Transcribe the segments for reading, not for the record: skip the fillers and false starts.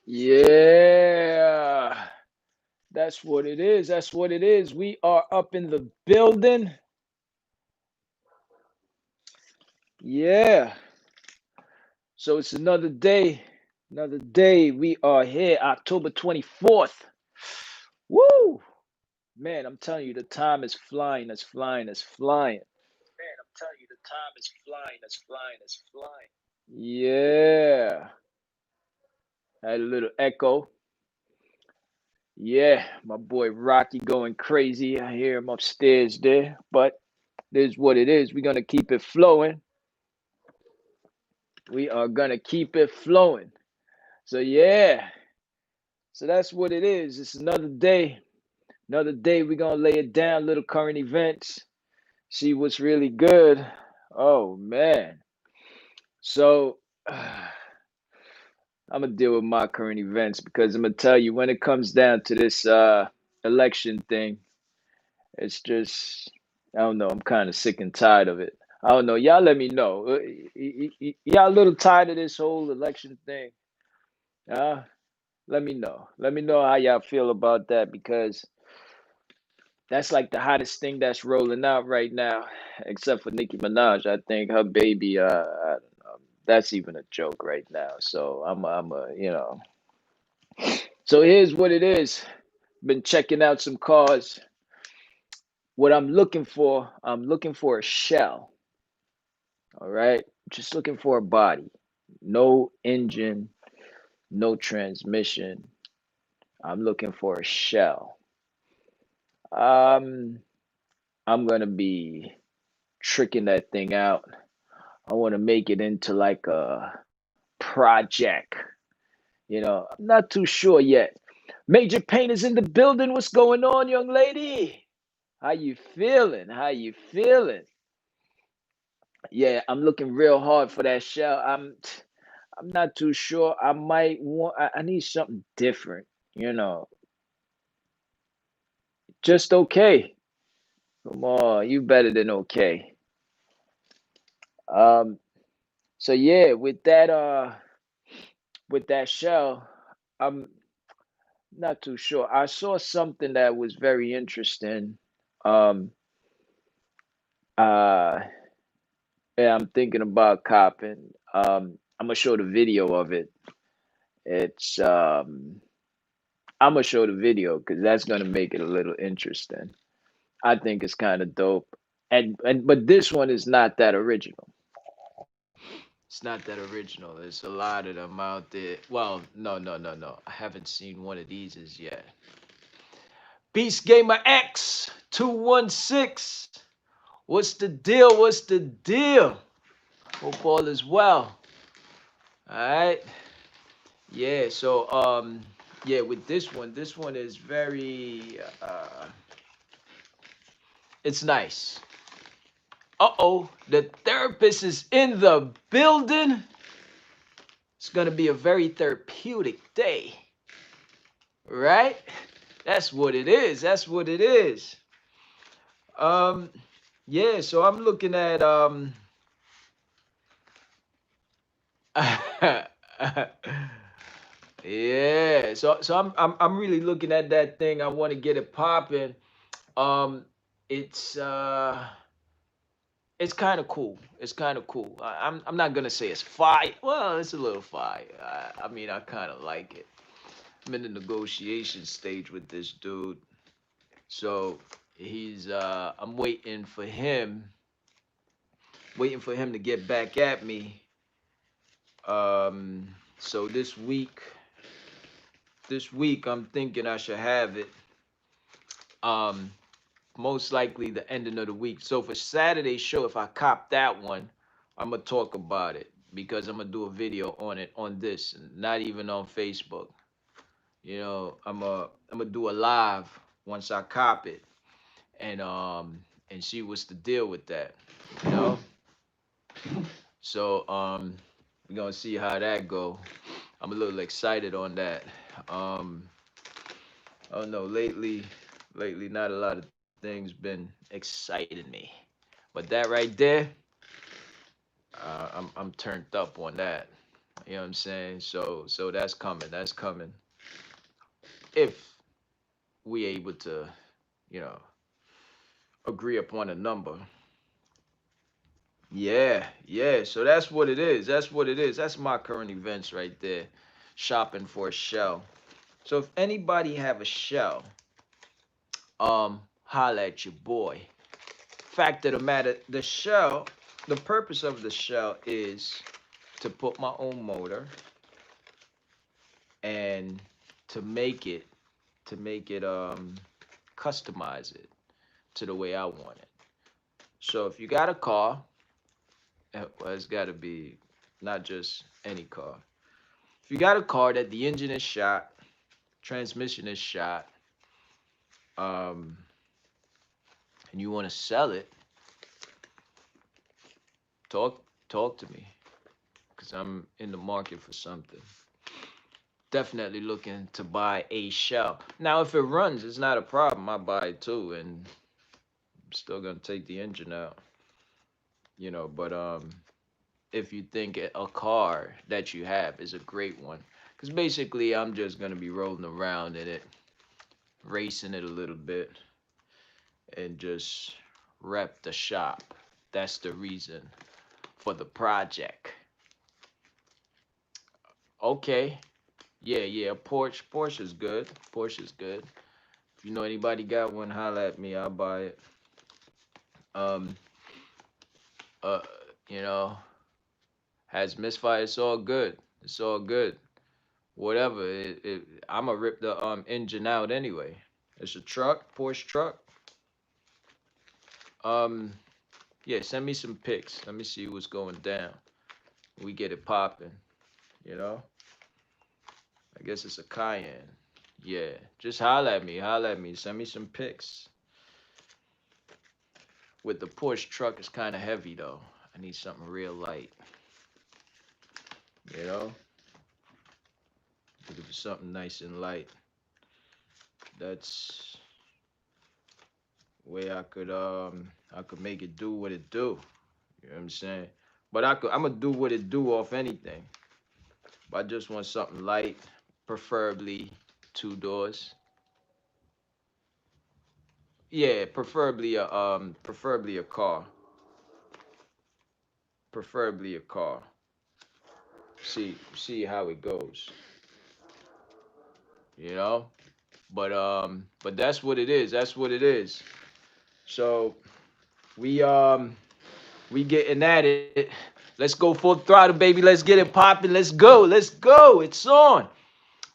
Yeah, that's what it is. That's what it is. We are up in the building. Yeah. So it's another day. Another day. We are here, October 24th. Woo! Man, I'm telling you, the time is flying. It's flying. It's flying. Man, I'm telling you, the time is flying. It's flying. It's flying. Yeah. Had a little echo. Yeah, my boy Rocky going crazy. I hear him upstairs there, but it is what it is. We're gonna keep it flowing. We are gonna keep it flowing. So yeah, so that's what it is. It's another day. Another day. We're gonna lay it down. Little current events. See what's really good. Oh man. So I'm gonna deal with my current events because I'm gonna tell you when it comes down to this election thing. It's just, I don't know. I'm kind of sick and tired of it. I don't know. Y'all let me know. Y'all a little tired of this whole election thing? Uh, Let me know. Let me know how y'all feel about that because that's like the hottest thing that's rolling out right now, except for Nicki Minaj. I think her baby, I don't know, that's even a joke right now. So So here's what it is. Been checking out some cars. What I'm looking for a shell. All right. Just looking for a body. No engine, no transmission. I'm looking for a shell. Um, I'm gonna be tricking that thing out. I want to make it into like a project. I'm not too sure yet. Major Pain is in the building. What's going on, young lady? How you feeling? How you feeling? Yeah, I'm looking real hard for that shell. I'm not too sure. I might want. I need something different. You know, just okay. Come on, you better than okay. Um. So yeah, with that shell, I'm not too sure. I saw something that was very interesting. Um. Uh. Yeah, I'm thinking about copping. I'm gonna show the video of it. It's I'm gonna show the video because that's gonna make it a little interesting. I think it's kind of dope. And but this one is not that original. It's not that original. There's a lot of them out there. Well, no, no, no, no. I haven't seen one of these as yet. Beast Gamer X 216. What's the deal? What's the deal? Hope all is well. All right. Yeah. So yeah, with this one is very it's nice. Uh-oh, the therapist is in the building. It's gonna be a very therapeutic day, right? That's what it is. That's what it is. Um, yeah. So I'm looking at yeah. So I'm really looking at that thing. I want to get it popping. Um, it's uh. It's kind of cool. It's kind of cool. I'm not gonna say it's fire. Well, it's a little fire. I mean, I kind of like it. I'm in the negotiation stage with this dude, so I'm waiting for him to get back at me. So this week I'm thinking I should have it. Um, Most likely the ending of the week. So for Saturday's show, if I cop that one, I'm gonna talk about it because I'm gonna do a video on it on this, not even on Facebook. I'm gonna do a live once I cop it and see what's the deal with that. You know, so we're gonna see how that go. I'm a little excited on that. Um, I don't know. Lately, not a lot of things been exciting me, but that right there, I'm turned up on that. You know what I'm saying? So that's coming. That's coming. If we able to, you know, agree upon a number. Yeah, yeah. So that's what it is. That's what it is. That's my current events right there. Shopping for a shell. So if anybody have a shell, holla at your boy. Fact of the matter, the shell, the purpose of the shell is to put my own motor and to make it to make it customize it to the way I want it. So if you got a car, well, it's got to be not just any car. If you got a car that the engine is shot, transmission is shot, um, and you want to sell it, talk to me, because I'm in the market for something. Definitely looking to buy a shell. Now, if it runs, it's not a problem. I buy it too, and I'm still gonna take the engine out, But if you think a car that you have is a great one, because basically I'm just gonna be rolling around in it, racing it a little bit, and just rep the shop. That's the reason for the project. Okay, yeah, yeah. Porsche is good. Porsche is good. If you know anybody got one, holla at me. I'll buy it. Um, uh, you know, has misfire. It's all good. It's all good. Whatever. I'ma rip the engine out anyway. It's a truck, Porsche truck. Um, yeah. Send me some pics. Let me see what's going down. We get it popping. You know. I guess it's a Cayenne. Yeah. Just holla at me. Holla at me. Send me some pics. With the Porsche truck, it's kind of heavy though. I need something real light. You know. Looking for something nice and light. That's way I could make it do what it do. You know what I'm saying? But I'm gonna do what it do off anything. But I just want something light, preferably two doors. Yeah, preferably a car. Preferably a car. See how it goes. You know? But that's what it is. That's what it is. So we getting at it. Let's go full throttle, baby. Let's get it popping. Let's go. Let's go. It's on.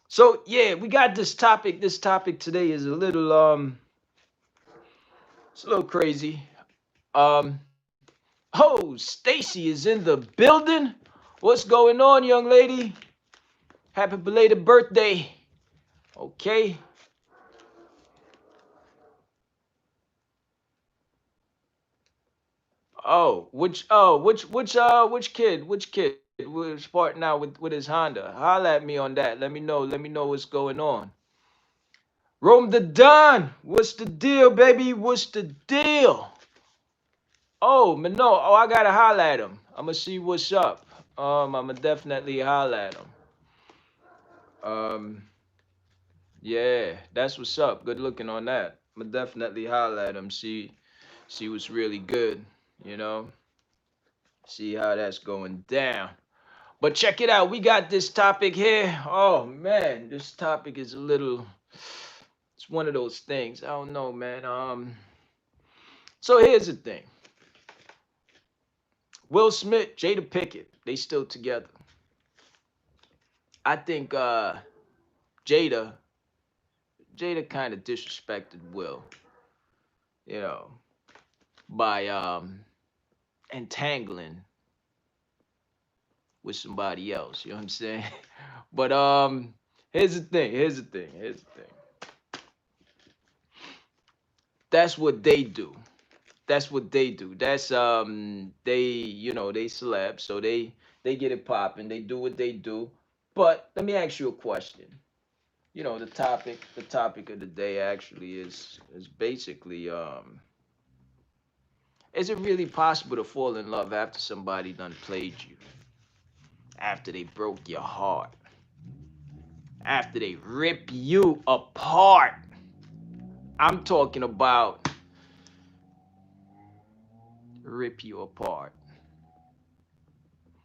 So yeah, we got this topic. This topic today is a little it's a little crazy. Um, oh, Stacy is in the building. What's going on, young lady? Happy belated birthday. Okay. Which kid? Which kid was parting out with his Honda? Holla at me on that. Let me know. Let me know what's going on. Rome the Don. What's the deal, baby? What's the deal? Oh, man, no. Oh, I gotta holla at him. I'ma see what's up. I'ma definitely holla at him. Um, yeah, that's what's up. Good looking on that. I'ma definitely holla at him. See what's really good. You know, see how that's going down. But check it out. We got this topic here. Oh man, this topic is a little. It's one of those things. I don't know, man. So here's the thing. Will Smith, Jada Pickett, they still together. I think Jada Jada kind of disrespected Will, you know, by entangling with somebody else. You know what I'm saying? But here's the thing. Here's the thing. Here's the thing. That's what they do. That's what they do. That's they they celeb, so they get it popping. They do what they do. But let me ask you a question. The topic of the day actually is basically is it really possible to fall in love after somebody done played you? after they broke your heart, after they rip you apart. I'm talking about rip you apart.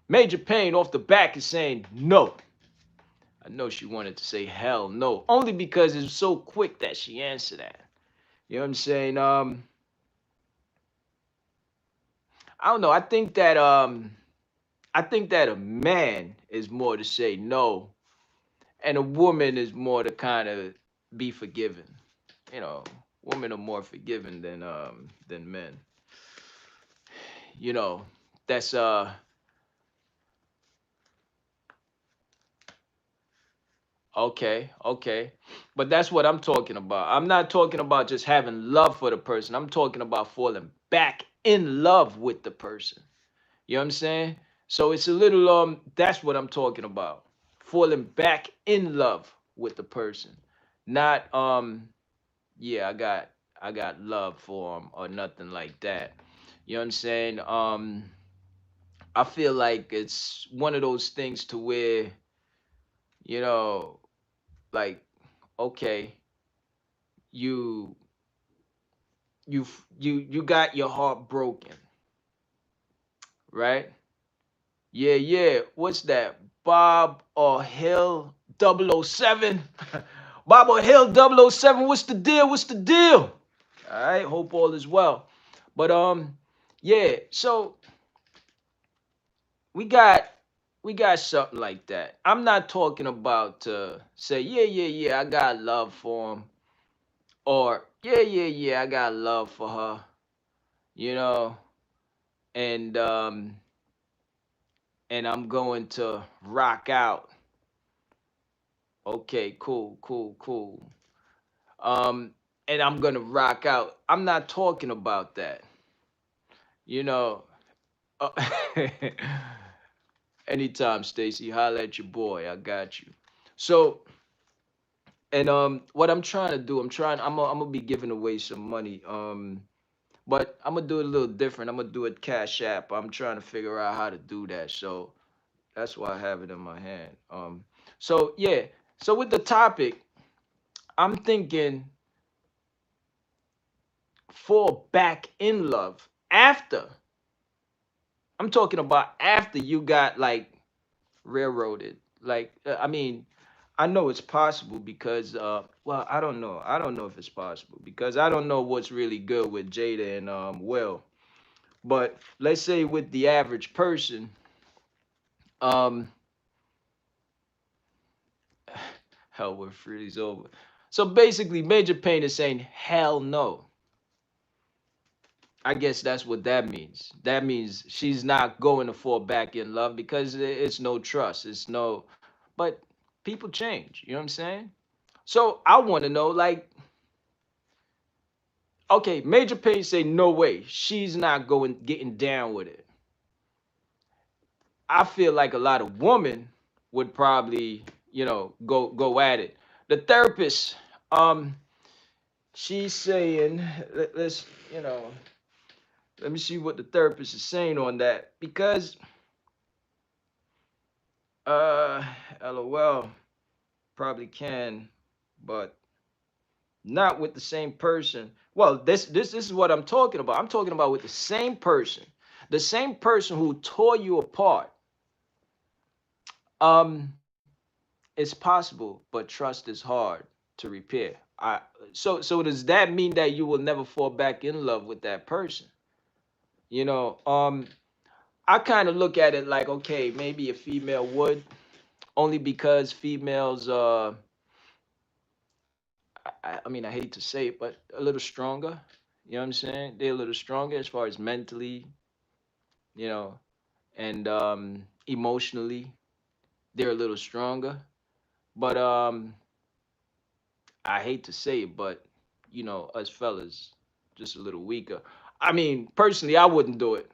Major Pain off the back is saying no. I know she wanted to say hell no, only because it's so quick that she answered that. You know what I'm saying? I don't know. I think that a man is more to say no, and a woman is more to kind of be forgiven. You know, women are more forgiving than men. You know, that's okay, okay. But that's what I'm talking about. I'm not talking about just having love for the person. I'm talking about falling back in love with the person. You know what I'm saying? So it's a little that's what I'm talking about. Falling back in love with the person. Not yeah, I got love for him or nothing like that. You know what I'm saying? I feel like it's one of those things to where, you know, like okay, you you got your heart broken, right? Yeah, yeah. What's that? Bob or Hill 007? Bob or Hill 007, what's the deal? What's the deal? All right, hope all is well. But yeah, so we got we got something like that. I'm not talking about say, yeah, yeah, yeah, I got love for him. Or yeah, yeah, yeah, I got love for her, you know, and um and I'm going to rock out. Okay, cool, cool, cool. Um, and I'm gonna rock out. I'm not talking about that. You know. Uh, anytime, Stacy, holla at your boy. I got you. So, and what I'm trying to do, I'm gonna be giving away some money. But I'm gonna do it a little different. I'm gonna do it Cash App. I'm trying to figure out how to do that. So that's why I have it in my hand. So yeah. So with the topic, I'm thinking fall back in love after. I'm talking about after you got like railroaded. Like I mean, I know it's possible because well, I don't know. I don't know if it's possible because I don't know what's really good with Jada and Will. But let's say with the average person, um hell we're freeze over. So basically Major Pain is saying hell no. I guess that's what that means. That means she's not going to fall back in love because it's no trust. It's no, but people change. You know what I'm saying? So I want to know, like, okay, Major Payne say no way, she's not going getting down with it. I feel like a lot of women would probably, go at it. The therapist, um, she's saying, let's, let me see what the therapist is saying on that because Uh, LOL probably can, but not with the same person. Well, this is what I'm talking about. I'm talking about with the same person who tore you apart. Um, it's possible, but trust is hard to repair. So does that mean that you will never fall back in love with that person? You know, I kind of look at it like okay, maybe a female would only because females I mean, I hate to say it, but a little stronger. You know what I'm saying? They're a little stronger as far as mentally, you know, and emotionally, they're a little stronger. But I hate to say it, but us fellas, just a little weaker. I mean, personally, I wouldn't do it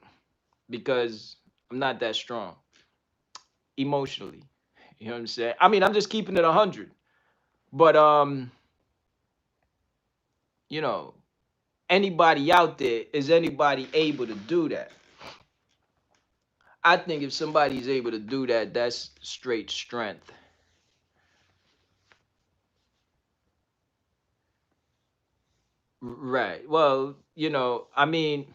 because I'm not that strong emotionally. You know what I'm saying? I mean, I'm just keeping it 100. But you know, anybody out there is anybody able to do that? I think if somebody's able to do that, that's straight strength. Right. Well, I mean,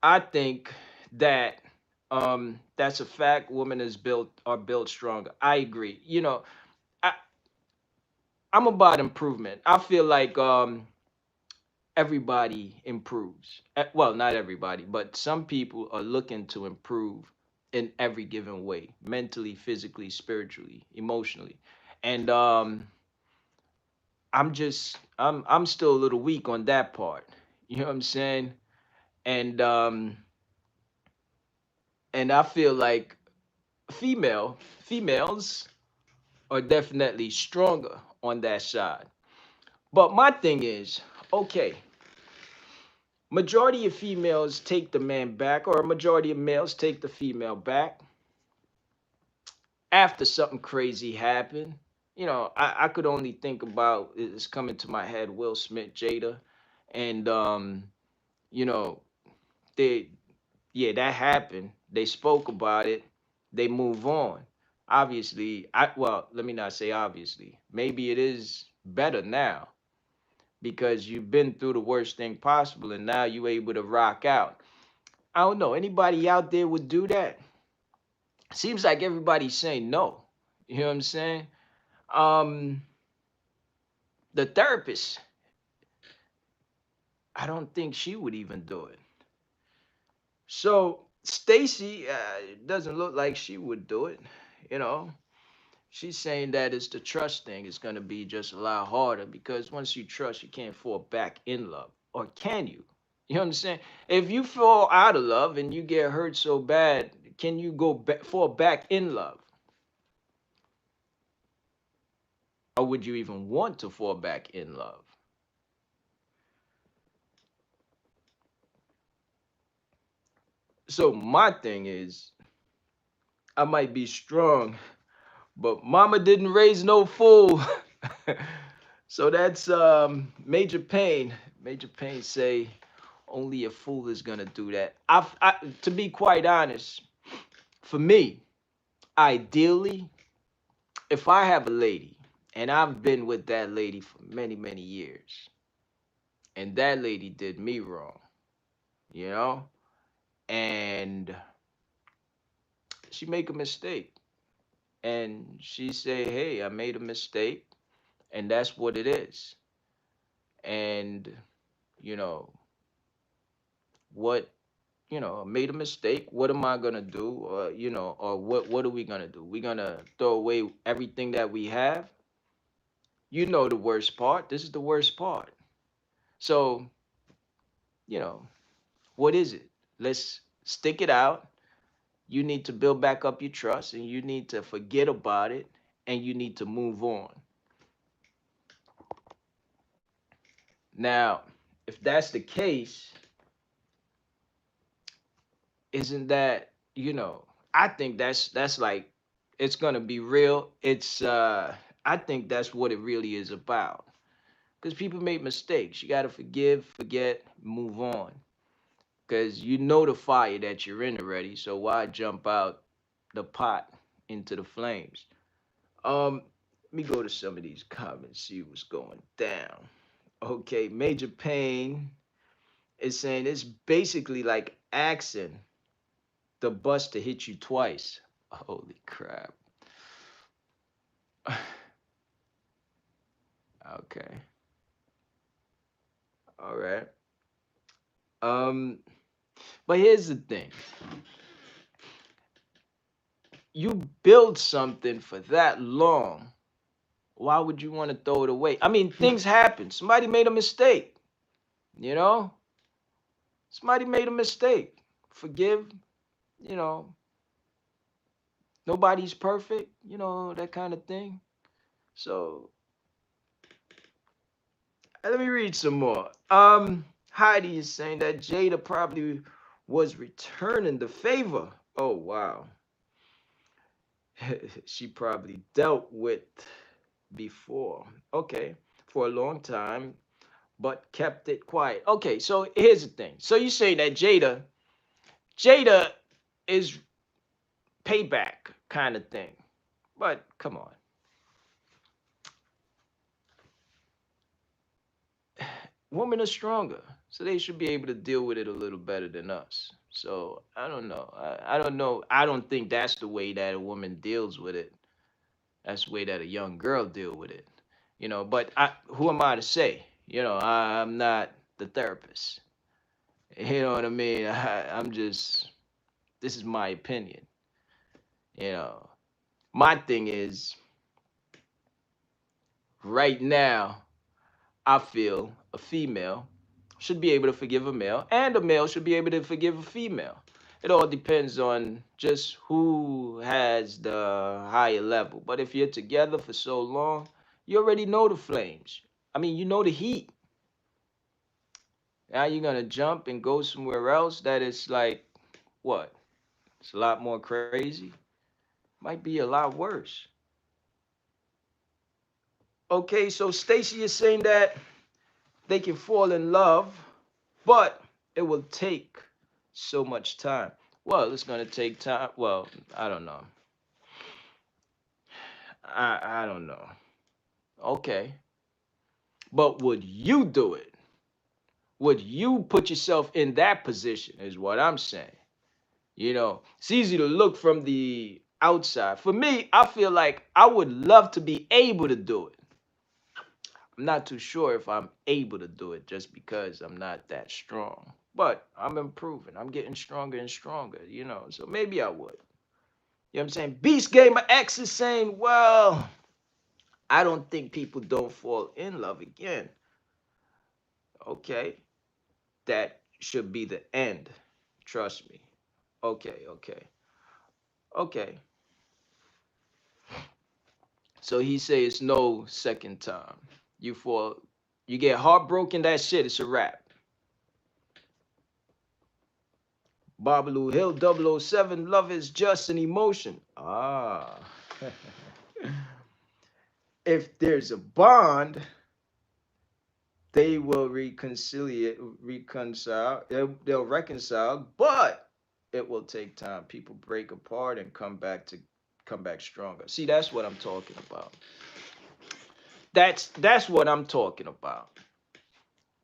I think that that's a fact. Women is built are built stronger. I agree. I, I'm about improvement. I feel like everybody improves. Well, not everybody, but some people are looking to improve in every given way, mentally, physically, spiritually, emotionally. And I'm still a little weak on that part. You know what I'm saying? And and I feel like females are definitely stronger on that side. But my thing is, okay, majority of females take the man back, or a majority of males take the female back after something crazy happened. I could only think about it's coming to my head Will Smith, Jada, and you know, they yeah, that happened. They spoke about it. They move on. Obviously, let me not say obviously. Maybe it is better now because you've been through the worst thing possible and now you're able to rock out. I don't know. Anybody out there would do that? Seems like everybody's saying no. You know what I'm saying? Um, the therapist, I don't think she would even do it. So Stacy doesn't look like she would do it. You know, she's saying that it's the trust thing. It's gonna be just a lot harder because once you trust, you can't fall back in love, or can you? You know what I'm saying? If you fall out of love and you get hurt so bad, can you go back, fall back in love, or would you even want to fall back in love? So my thing is, I might be strong, but mama didn't raise no fool. So that's Major Pain. Major Pain say only a fool is gonna do that. To be quite honest, for me, ideally, if I have a lady and I've been with that lady for many, many years, and that lady did me wrong, you know, and she make a mistake, and she say, "Hey, I made a mistake," and that's what it is. And you know what made a mistake. What am I gonna do? Or what are we gonna do? We gonna throw away everything that we have? The worst part. This is the worst part. So, you know, what is it? Let's stick it out. You need to build back up your trust and you need to forget about it and you need to move on. Now, if that's the case, isn't that, I think that's like it's gonna be real. I think that's what it really is about. Because people make mistakes. You gotta forgive, forget, move on. Because you know the fire that you're in already. So why jump out the pot into the flames? Let me go to some of these comments, see what's going down. Okay, Major Pain is saying it's basically like asking the bus to hit you twice. Holy crap. Okay. All right. Um, but here's the thing. You build something for that long. Why would you want to throw it away? I mean, things happen. Somebody made a mistake, you know? Somebody made a mistake. Forgive, you know, nobody's perfect, that kind of thing. So let me read some more. Heidi is saying that Jada probably was returning the favor. Oh wow. She probably dealt with before. Okay. For a long time. but kept it quiet. Okay, so here's the thing. So you say that Jada is payback kind of thing. But come on. Women are stronger, so they should be able to deal with it a little better than us. So I don't know. I don't know. I don't think that's the way that a woman deals with it. That's the way that a young girl deal with it. But who am I to say? I'm not the therapist. You know what I mean? I'm just. This is my opinion. You know, my thing is right now. I feel a female should be able to forgive a male, and a male should be able to forgive a female. It all depends on just who has the higher level. But if you're together for so long, you already know the flames. I mean, you know the heat. Now you're gonna jump and go somewhere else that is like what? It's a lot more crazy. Might be a lot worse. Okay, so Stacy is saying that they can fall in love, but it will take so much time. Well, it's gonna take time. Well, I don't know. I don't know. Okay, but would you do it? Would you put yourself in that position? Is what I'm saying. It's easy to look from the outside. For me, I feel like I would love to be able to do it. I'm not too sure if I'm able to do it just because I'm not that strong. But I'm improving. I'm getting stronger and stronger. So maybe I would. You know what I'm saying? Beast Gamer X is saying, well, I don't think people don't fall in love again. Okay. That should be the end. Trust me. Okay, okay. Okay. So he says no second time. You fall, you get heartbroken, that shit, it's a wrap. Babalu Hill 007, love is just an emotion. Ah. If there's a bond, they will reconcile, they'll reconcile, but it will take time. People break apart and come back stronger. See, that's what I'm talking about. That's what I'm talking about.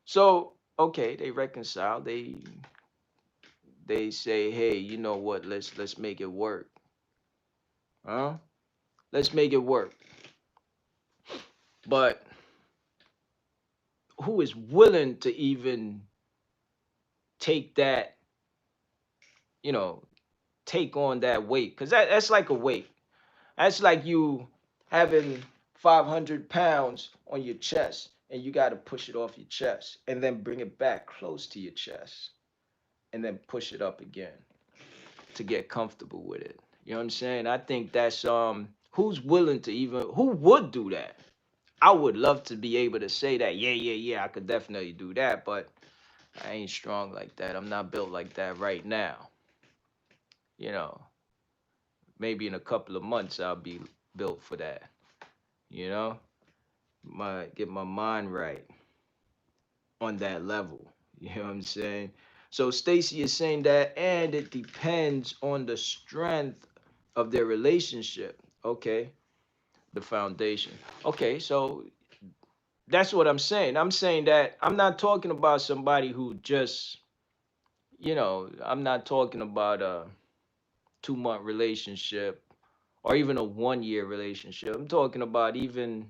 So, okay, they reconcile. They say, hey, you know what? Let's make it work. Huh? Let's make it work. But who is willing to even take that, you know, take on that weight? Because that's like a weight. That's like you having 500 pounds on your chest and you got to push it off your chest and then bring it back close to your chest and then push it up again to get comfortable with it. You know what I'm saying? I think that's who's willing to even who would do that? I would love to be able to say that. Yeah, yeah, yeah, I could definitely do that, but I ain't strong like that. I'm not built like that right now. You know, maybe in a couple of months I'll be built for that. You know, get my mind right on that level. You know what I'm saying? So Stacy is saying that, and it depends on the strength of their relationship. Okay, the foundation. Okay, so that's what I'm saying. I'm saying that I'm not talking about somebody who just, I'm not talking about a 2 month relationship or even a 1 year relationship. I'm talking about even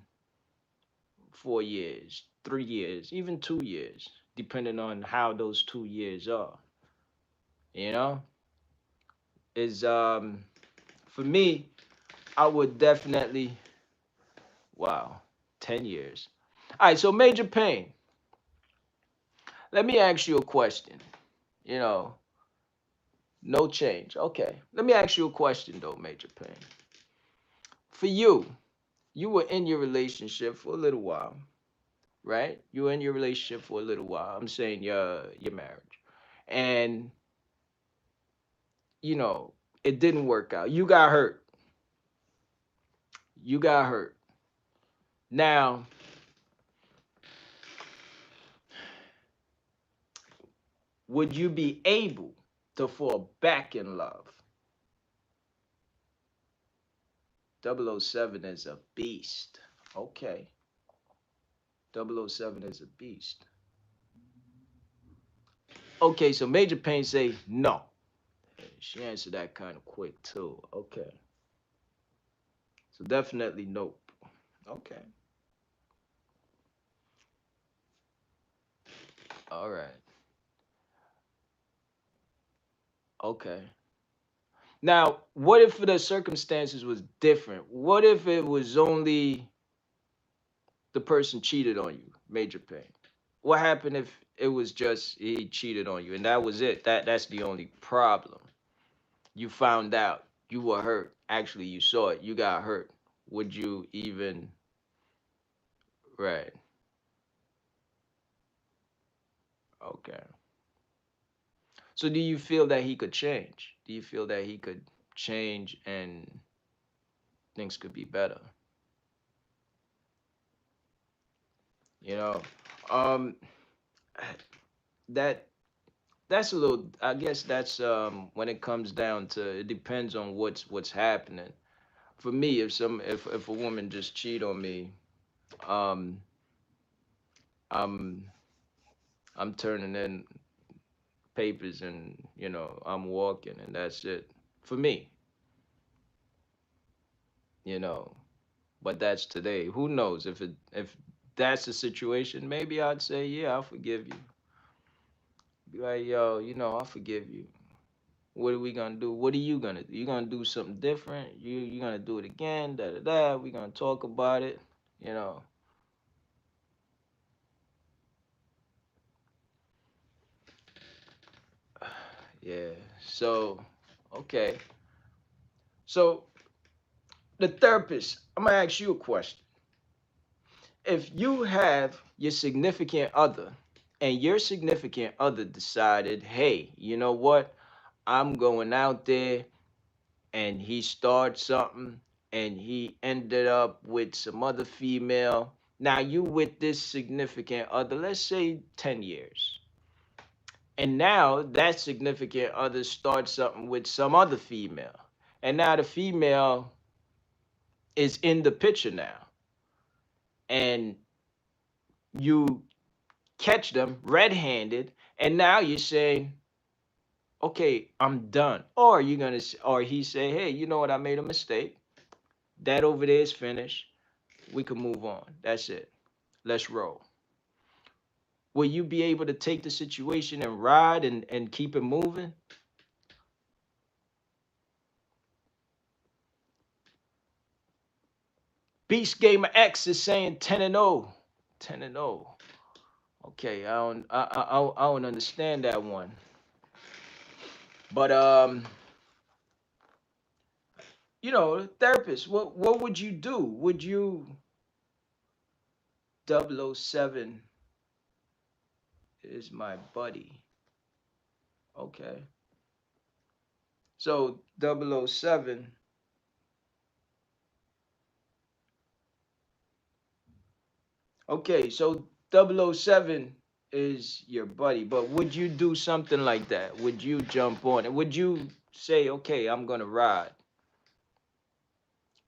4 years, 3 years, even 2 years, depending on how those 2 years are. You know, is for me, I would definitely, wow, 10 years. All right, so Major Pain, let me ask you a question. You know, no change. Okay, let me ask you a question though, Major Pain. For you, you were in your relationship for a little while, right? You were in your relationship for a little while. I'm saying your marriage, and you know it didn't work out. You got hurt. You got hurt. Now would you be able to fall back in love? 007 is a beast. Okay. 007 is a beast. Okay, so Major Payne say no. She answered that kind of quick too. Okay. So definitely nope. Okay. All right. Okay. Now, what if the circumstances was different? What if it was only the person cheated on you, Major Payne? What happened if it was just he cheated on you and that was it? That's the only problem. You found out, you were hurt. Actually, you saw it, you got hurt. Would you even right? Okay. So do you feel that he could change? Do you feel that he could change and things could be better? You know, um, that that's a little. I guess that's when it comes down to it depends on what's happening. For me, if a woman just cheat on me, um, I'm I'm turning in papers and I'm walking and that's it for me. You know, but that's today. Who knows if that's the situation? Maybe I'd say yeah, I'll forgive you. Be like, yo, I forgive you. What are we gonna do? What are you gonna do? You gonna do something different? You gonna do it again? Da da da. We gonna talk about it. You know. Yeah. So, okay. So the therapist, I'm gonna ask you a question. If you have your significant other, and your significant other decided, hey, you know what? I'm going out there and he started something and he ended up with some other female. Now you with this significant other, let's say 10 years. And now that significant other starts something with some other female. And now the female is in the picture now. And you catch them red-handed and now you're saying, "Okay, I'm done." Or you're going to or he say, "Hey, you know what? I made a mistake. That over there is finished. We can move on. That's it. Let's roll." Will you be able to take the situation and ride and keep it moving? Beast Gamer X is saying 10 and 0. 10 and 0. Okay, I don't understand that one. But therapist, what would you do? Would you 007 is my buddy. Okay. So 007. Okay, so 007 is your buddy, but would you do something like that? Would you jump on it? Would you say, okay, I'm gonna ride?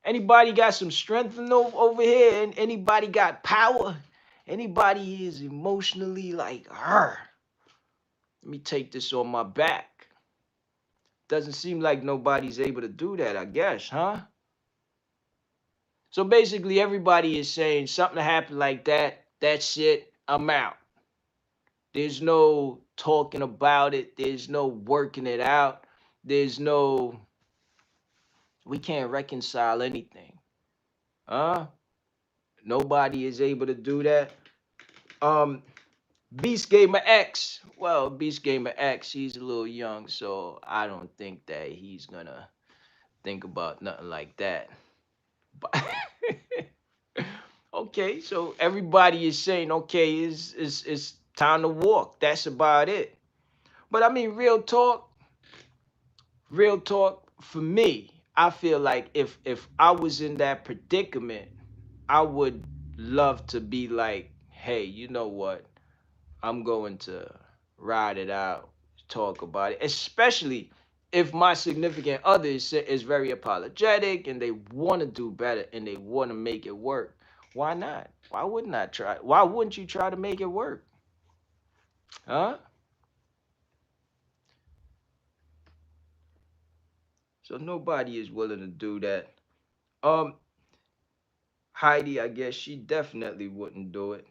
Anybody got some strength over here? And anybody got power? Anybody is emotionally like, her? Let me take this on my back. Doesn't seem like nobody's able to do that, I guess, huh? So basically, everybody is saying something happened like that. That's it. I'm out. There's no talking about it. There's no working it out. There's no, we can't reconcile anything. Huh? Nobody is able to do that. Um, Beast Gamer X. Well, Beast Gamer X, he's a little young, so I don't think that he's gonna think about nothing like that. But okay, so everybody is saying, okay, it's time to walk. That's about it. But I mean, real talk for me, I feel like if I was in that predicament, I would love to be like, hey, you know what? I'm going to ride it out, talk about it, especially if my significant other is very apologetic and they want to do better and they want to make it work. Why not? Why wouldn't I try? Why wouldn't you try to make it work? Huh? So nobody is willing to do that. Um, Heidi, I guess she definitely wouldn't do it.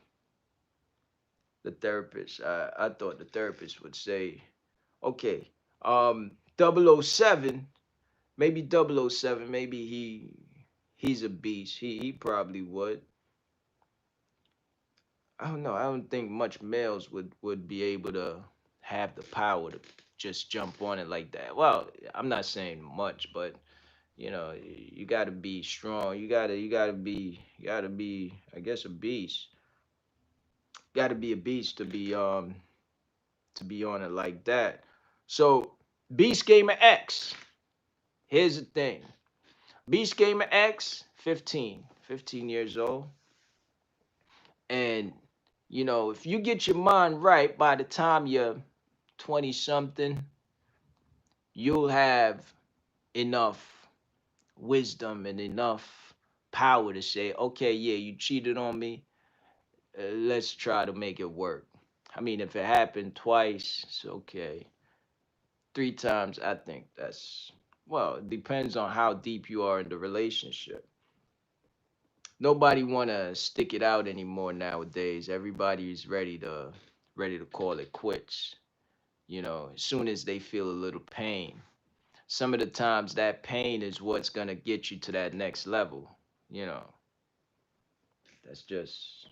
The therapist. I thought the therapist would say, okay, 007, maybe 007, maybe he's a beast. He probably would. I don't know. I don't think much males would be able to have the power to just jump on it like that. Well, I'm not saying much, but you got to be strong. You got to be I guess a beast. Got to be a beast to be on it like that. So, Beast Gamer X. Here's the thing. Beast Gamer X, 15 years old. And, if you get your mind right by the time you're 20 something, you'll have enough wisdom and enough power to say, okay, yeah, you cheated on me. Let's try to make it work. I mean, if it happened twice, it's okay. Three times, I think well, it depends on how deep you are in the relationship. Nobody want to stick it out anymore nowadays. Everybody's ready to call it quits, as soon as they feel a little pain. Some of the times that pain is what's going to get you to that next level, you know. That's just,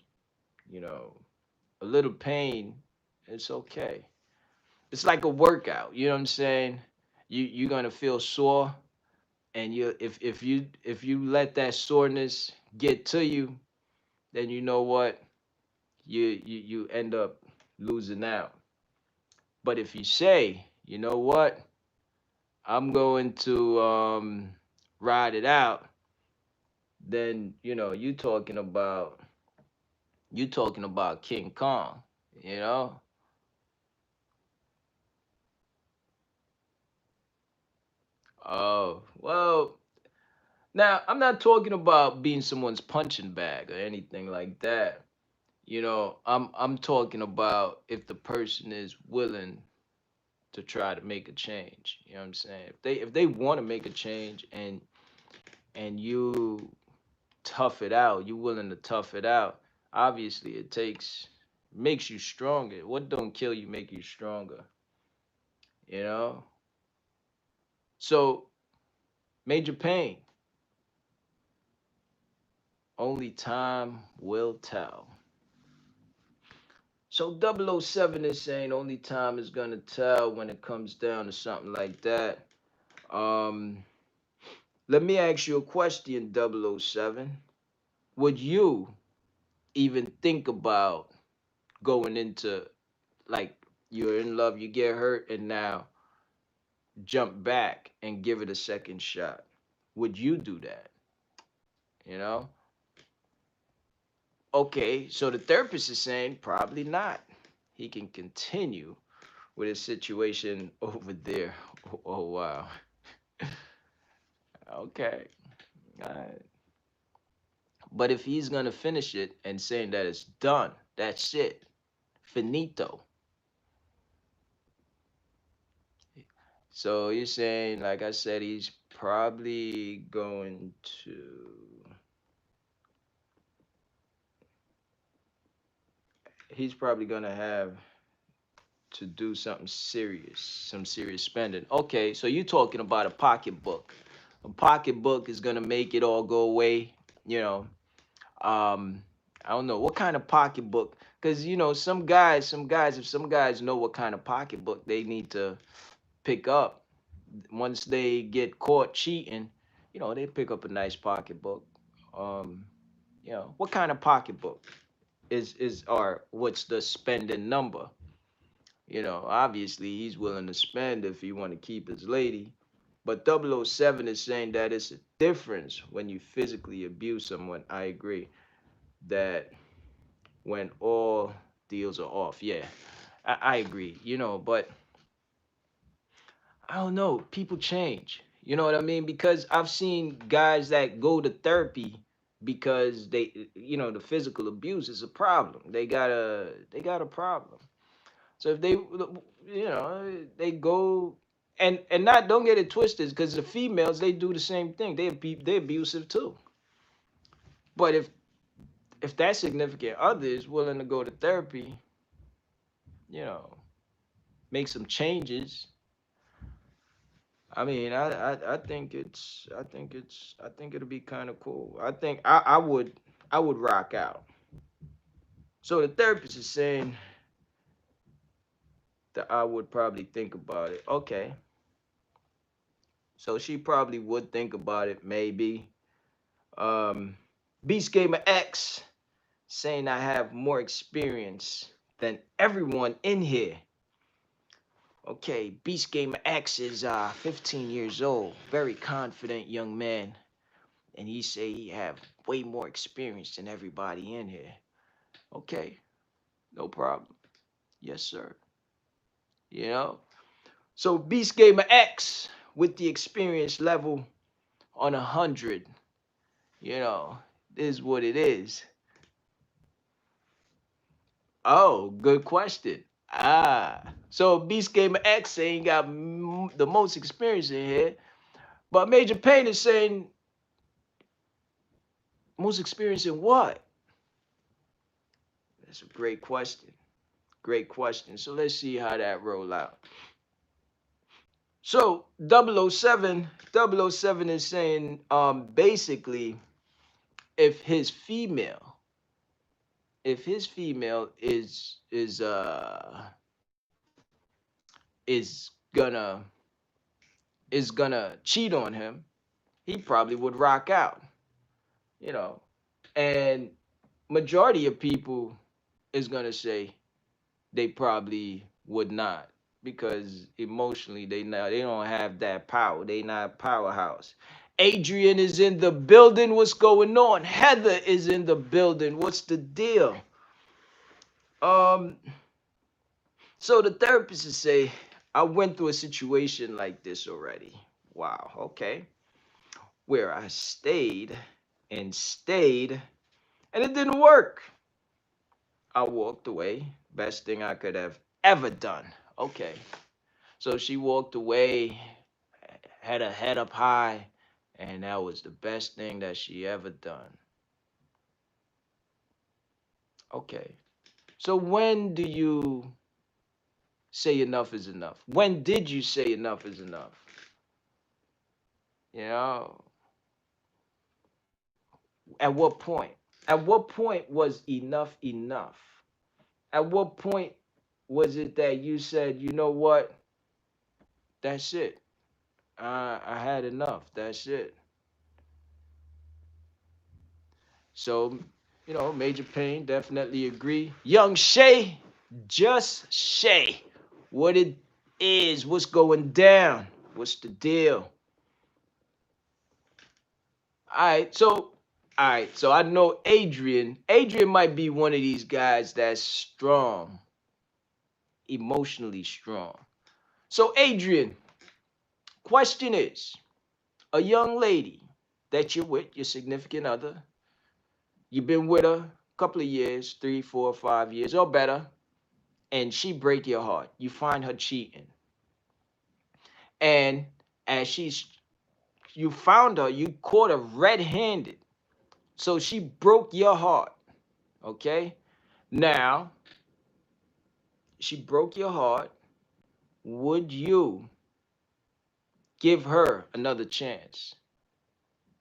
you know, a little pain, it's okay. It's like a workout, you know what I'm saying? You're going to feel sore, and if you let that soreness get to you, then you know what? You end up losing out. But if you say, you know what, I'm going to ride it out, then you talking about King Kong, you know? Oh, well, now I'm not talking about being someone's punching bag or anything like that. I'm talking about if the person is willing to try to make a change. You know what I'm saying? If they want to make a change and you tough it out, you willing to tough it out. Obviously, makes you stronger. What don't kill you make you stronger. You know. So Major Pain, only time will tell. So 007 is saying only time is gonna tell when it comes down to something like that. Um, Let me ask you a question, 007. Would you even think about going into, like, you're in love, you get hurt, and now jump back and give it a second shot? Would you do that? You know? Okay, so the therapist is saying probably not. He can continue with his situation over there. Oh, wow. Okay. All right. But if he's gonna finish it and saying that it's done, that's it, finito. So you're saying, like I said, he's probably gonna have to do something serious, some serious spending. Okay, so you're talking about a pocketbook. A pocketbook is gonna make it all go away. You know, um, I don't know what kind of pocketbook, because if some guys know what kind of pocketbook they need to pick up once they get caught cheating, they pick up a nice pocketbook. Um, what kind of pocketbook is or what's the spending number? Obviously he's willing to spend if he want to keep his lady. But 007 is saying that it's a difference when you physically abuse someone. I agree that when all deals are off, yeah. I agree, but I don't know. People change. You know what I mean? Because I've seen guys that go to therapy because the physical abuse is a problem. They got a problem. So if they go and not don't get it twisted because the females they do the same thing. They abusive too. But if that significant other is willing to go to therapy, you know, make some changes. I mean, I think it'll be kind of cool. I think I would rock out. So the therapist is saying that I would probably think about it. Okay, so she probably would think about it maybe. Um, Beast Gamer X saying I have more experience than everyone in here. Okay, Beast Gamer X is 15 years old, very confident young man, and he say he have way more experience than everybody in here. Okay, no problem. Yes, sir. You know, so Beast Gamer X with the experience level on 100. You know, is what it is. Oh, good question. So Beast Gamer X ain't got the most experience in here, but Major Payne is saying most experience in what? That's a great question. Great question. So let's see how that roll out. So 007 is saying basically if his female is gonna cheat on him, he probably would rock out, you know. And majority of people is gonna say they probably would not because emotionally they don't have that power. They not powerhouse. Adrian is in the building. What's going on? Heather is in the building. What's the deal? Um, so the therapist is say, I went through a situation like this already. Wow, okay. Where I stayed and stayed and it didn't work. I walked away. Best thing I could have ever done. Okay. So she walked away, had her head up high, and that was the best thing that she ever done. Okay. So when do you say enough is enough? When did you say enough is enough? You know, at what point? At what point was enough enough? At what point was it that you said, you know what? That's it. I had enough. That's it. So, Major Payne definitely agree. Young Shay, just Shay. What it is, what's going down? What's the deal? All right, so I know Adrian. Adrian might be one of these guys that's strong, emotionally strong. So, Adrian, question is, a young lady that you're with, your significant other, you've been with her a couple of years, 3, 4, 5 years or better, and she break your heart. You find her cheating. And as you found her, you caught her red-handed. So she broke your heart. Okay? Now, she broke your heart. Would you give her another chance?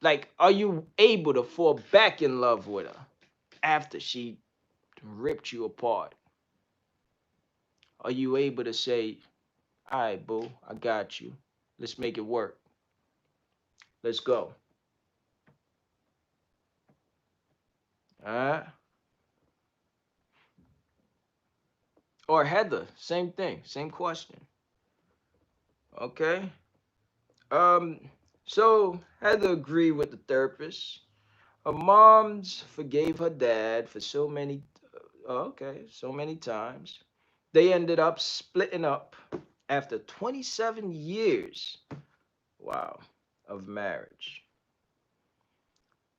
Like, are you able to fall back in love with her after she ripped you apart? Are you able to say, all right, boo, I got you. Let's make it work. Let's go. All right? Or Heather, same thing, same question. Okay. Um, so Heather agreed with the therapist. Her moms forgave her dad for so many, so many times. They ended up splitting up after 27 years, wow, of marriage.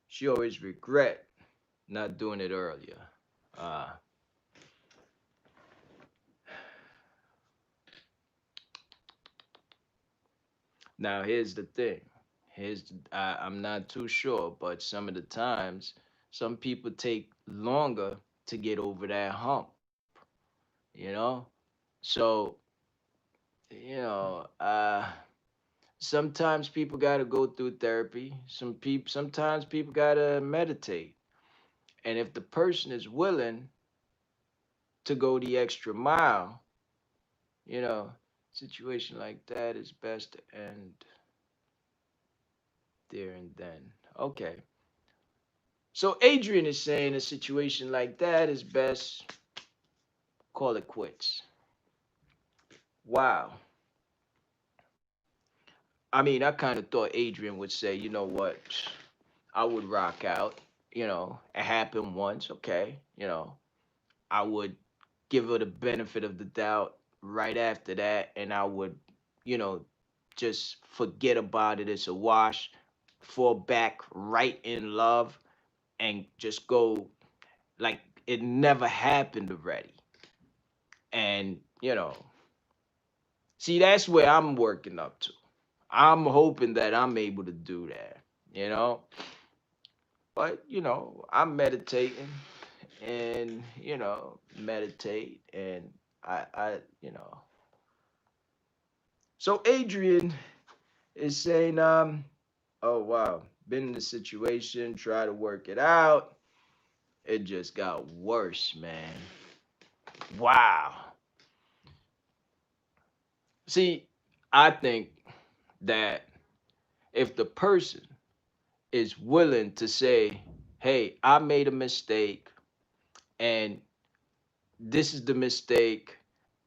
She always regret not doing it earlier. Uh, Now here's the thing. I'm not too sure, but some of the times, some people take longer to get over that hump. You know, so sometimes people got to go through therapy. Sometimes people got to meditate. And if the person is willing to go the extra mile, you know, situation like that is best to end there and then. Okay. So Adrian is saying a situation like that is best call it quits. Wow. I mean, I kind of thought Adrian would say, you know what, I would rock out. It happened once, okay. I would give her the benefit of the doubt right after that, and I would, you know, just forget about it. It's a wash, fall back right in love, and just go like it never happened already. And, see, that's where I'm working up to. I'm hoping that I'm able to do that, you know? But, I'm meditating and, meditate and I. So Adrian is saying, oh wow, been in the situation, try to work it out. It just got worse, man. Wow. See, I think that if the person is willing to say, hey, I made a mistake and this is the mistake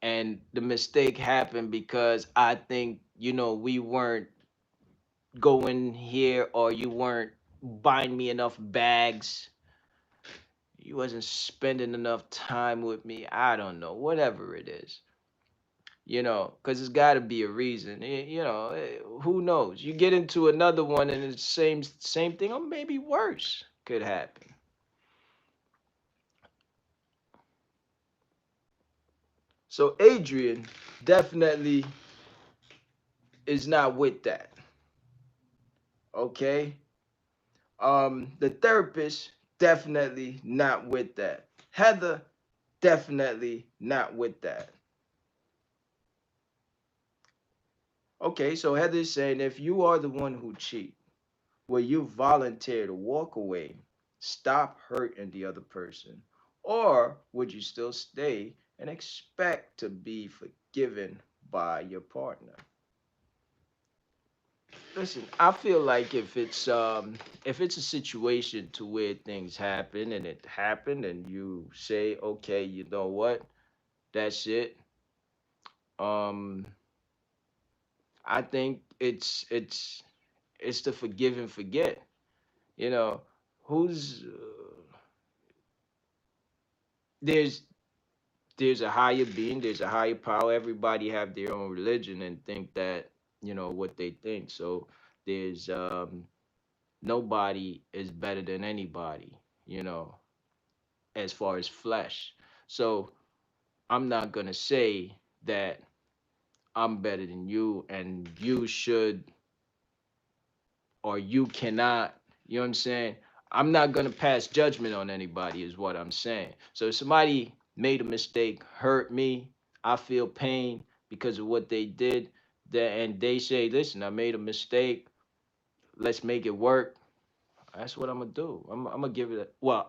and the mistake happened because I think, we weren't going here or you weren't buying me enough bags. You wasn't spending enough time with me. I don't know, whatever it is. Because it's got to be a reason. Who knows? You get into another one and it's same thing or maybe worse could happen. So Adrian definitely is not with that. Okay? The therapist definitely not with that. Heather definitely not with that. Okay, so Heather's saying if you are the one who cheat, will you volunteer to walk away, stop hurting the other person, or would you still stay and expect to be forgiven by your partner? Listen, I feel like if it's a situation to where things happen and it happened and you say, okay, you know what, that's it. Um, I think it's the forgive and forget. You know, who's there's there's a higher being, there's a higher power. Everybody have their own religion and think that what they think. So there's nobody is better than anybody. You know, as far as flesh. So I'm not gonna say that I'm better than you and you should or you cannot. You know what I'm saying? I'm not gonna pass judgment on anybody, is what I'm saying. So if somebody made a mistake, hurt me, I feel pain because of what they did, and they say, listen, I made a mistake, let's make it work. That's what I'm gonna do. I'm gonna give it a well.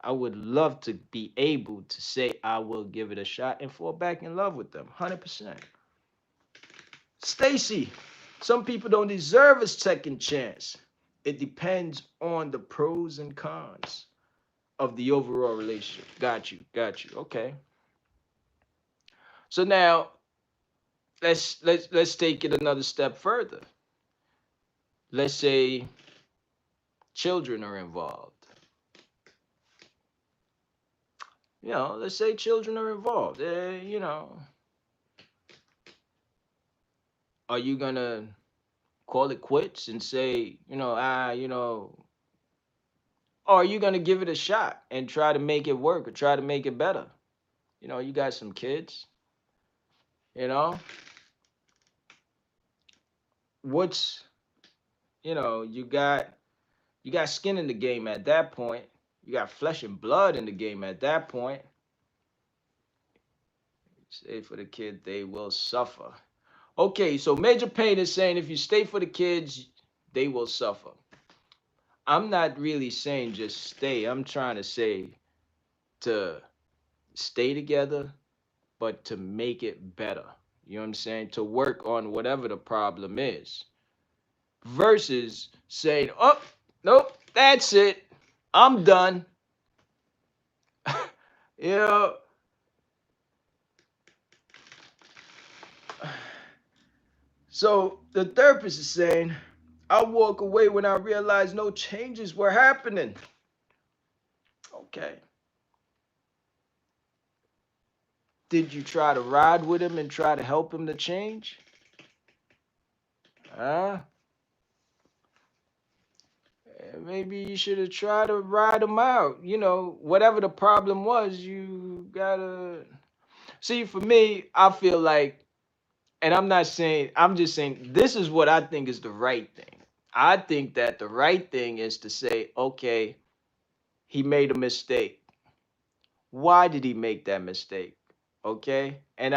I would love to be able to say I will give it a shot and fall back in love with them, 100%. Stacy, some people don't deserve a second chance. It depends on the pros and cons of the overall relationship. Got you. Okay. So now let's take it another step further. Let's say children are involved. Let's say children are involved. Are you gonna call it quits and say, or are you gonna give it a shot and try to make it work or try to make it better? You got some kids, you know, what's, you got skin in the game at that point. You got flesh and blood in the game at that point. Stay for the kid, they will suffer. Okay, so Major Payne is saying if you stay for the kids, they will suffer. I'm not really saying just stay. I'm trying to say to stay together, but to make it better. You know what I'm saying? To work on whatever the problem is. Versus saying, oh, nope, that's it. I'm done. you know, so the therapist is saying, I walk away when I realize no changes were happening. Okay. Did you try to ride with him and try to help him to change? Huh? Maybe you should have tried to ride him out. Whatever the problem was, you gotta see. For me, I feel like, and I'm not saying, I'm just saying this is what I think is the right thing. I think that the right thing is to say, okay, he made a mistake. Why did he make that mistake? Okay. And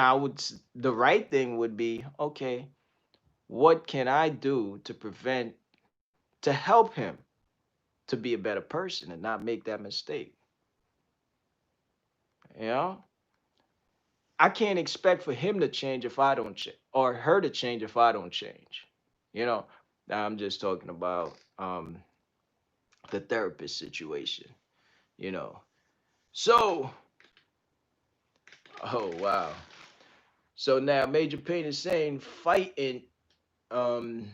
the right thing would be, okay, what can I do to to help him to be a better person and not make that mistake? You know, I can't expect for him to change if I don't change, or her to change if I don't change. You know, now I'm just talking about the therapist situation. You know, so oh wow. So now Major Payne is saying um,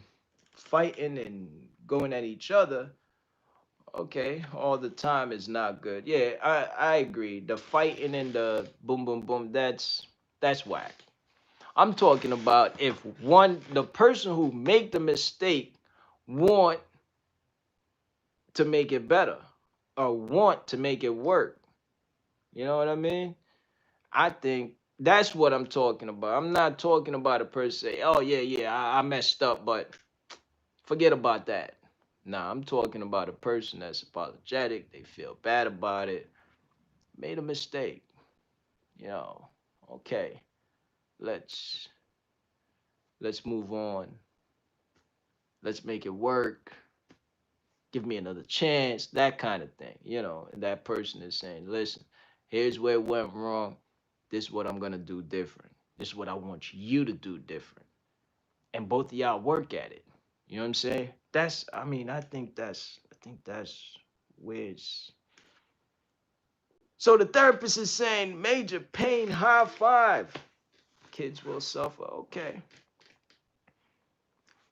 fighting and going at each other. Okay, all the time is not good. Yeah, I agree. The fighting and the boom boom boom, that's whack. I'm talking about if the person who make the mistake want to make it better or want to make it work. You know what I mean? I think that's what I'm talking about. I'm not talking about a person say, oh yeah, yeah, I messed up, but forget about that. Nah, I'm talking about a person that's apologetic, they feel bad about it, made a mistake. You know, okay, let's let's move on. Let's make it work. Give me another chance, that kind of thing. And that person is saying, listen, here's where it went wrong. This is what I'm gonna do different. This is what I want you to do different. And both of y'all work at it. You know what I'm saying? I think that's where it's. So the therapist is saying, Major Payne, high five. Kids will suffer. Okay.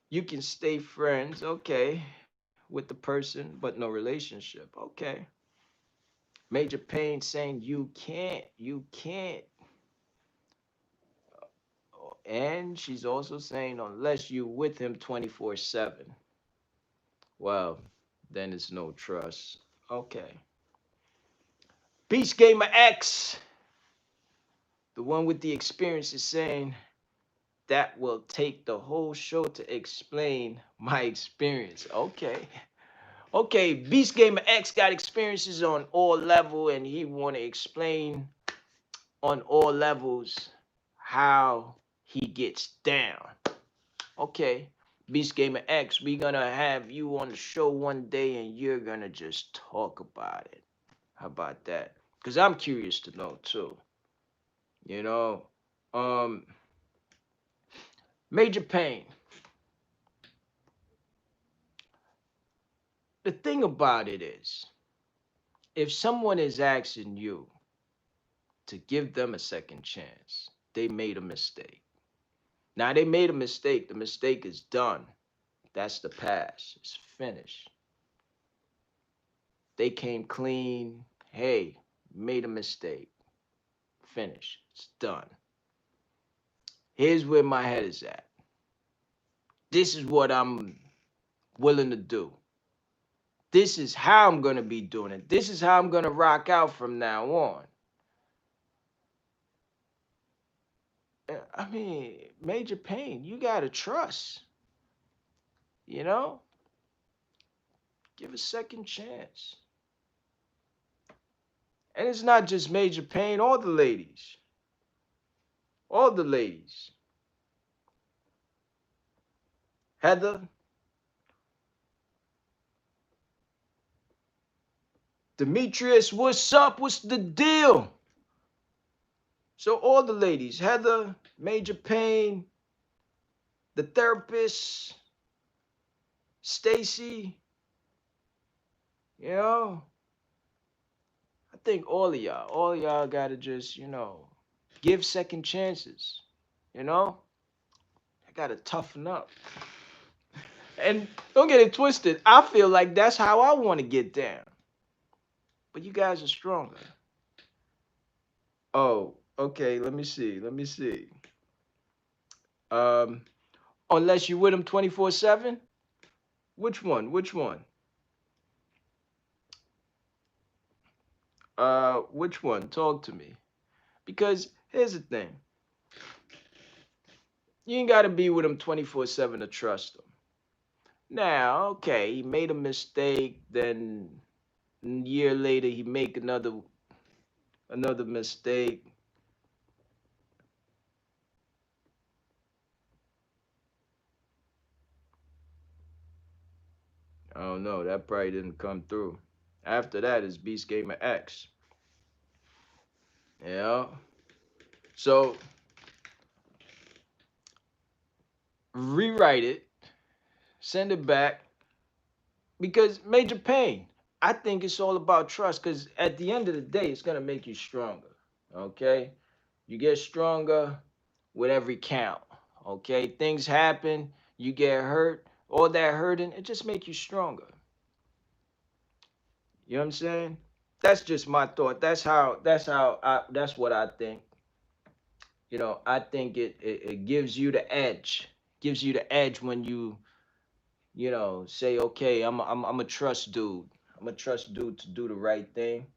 You can stay friends, okay, with the person, but no relationship. Okay. Major Payne saying you can't. And she's also saying unless you with him 24/7. Well, then it's no trust. Okay. Beast Gamer X, the one with the experience, is saying that will take the whole show to explain my experience. Okay. Okay, Beast Gamer X got experiences on all level and he want to explain on all levels how he gets down. Okay, Beast Gamer X, we gonna have you on the show one day and you're gonna just talk about it. How about that? Because I'm curious to know too. You know, um, Major Pain. The thing about it is, if someone is asking you to give them a second chance, they made a mistake. Now they made a mistake. The mistake is done. That's the past. It's finished. They came clean. Hey, made a mistake. Finish. It's done. Here's where my head is at. This is what I'm willing to do. This is how I'm going to be doing it. This is how I'm going to rock out from now on. I mean, Major Pain, you got to trust, you know? Give a second chance. And it's not just Major Pain, all the ladies. All the ladies. Heather, Demetrius, what's up? What's the deal? So all the ladies, Heather, Major Pain, the therapist, Stacy, you know, I think all of y'all gotta just, give second chances. You know, I gotta toughen up. And don't get it twisted. I feel like that's how I want to get down. But you guys are stronger. Oh, okay. Let me see. Let me see. Um, unless you with him 24/7. Which one? Which one? Which one? Talk to me. Because here's the thing. You ain't gotta be with him 24/7 to trust him. Now, okay, he made a mistake, then a year later he make another mistake. I don't know. That probably didn't come through. After that is Beast Gamer X. Yeah. So rewrite it, send it back, because Major Pain. I think it's all about trust. Because at the end of the day, it's gonna make you stronger. Okay. You get stronger with every count. Okay. Things happen. You get hurt. All that hurting, it just make you stronger. You know what I'm saying? That's just my thought. That's what I think. I think it gives you the edge. Gives you the edge when you say, okay, I'm a trust dude. I'm a trust dude to do the right thing.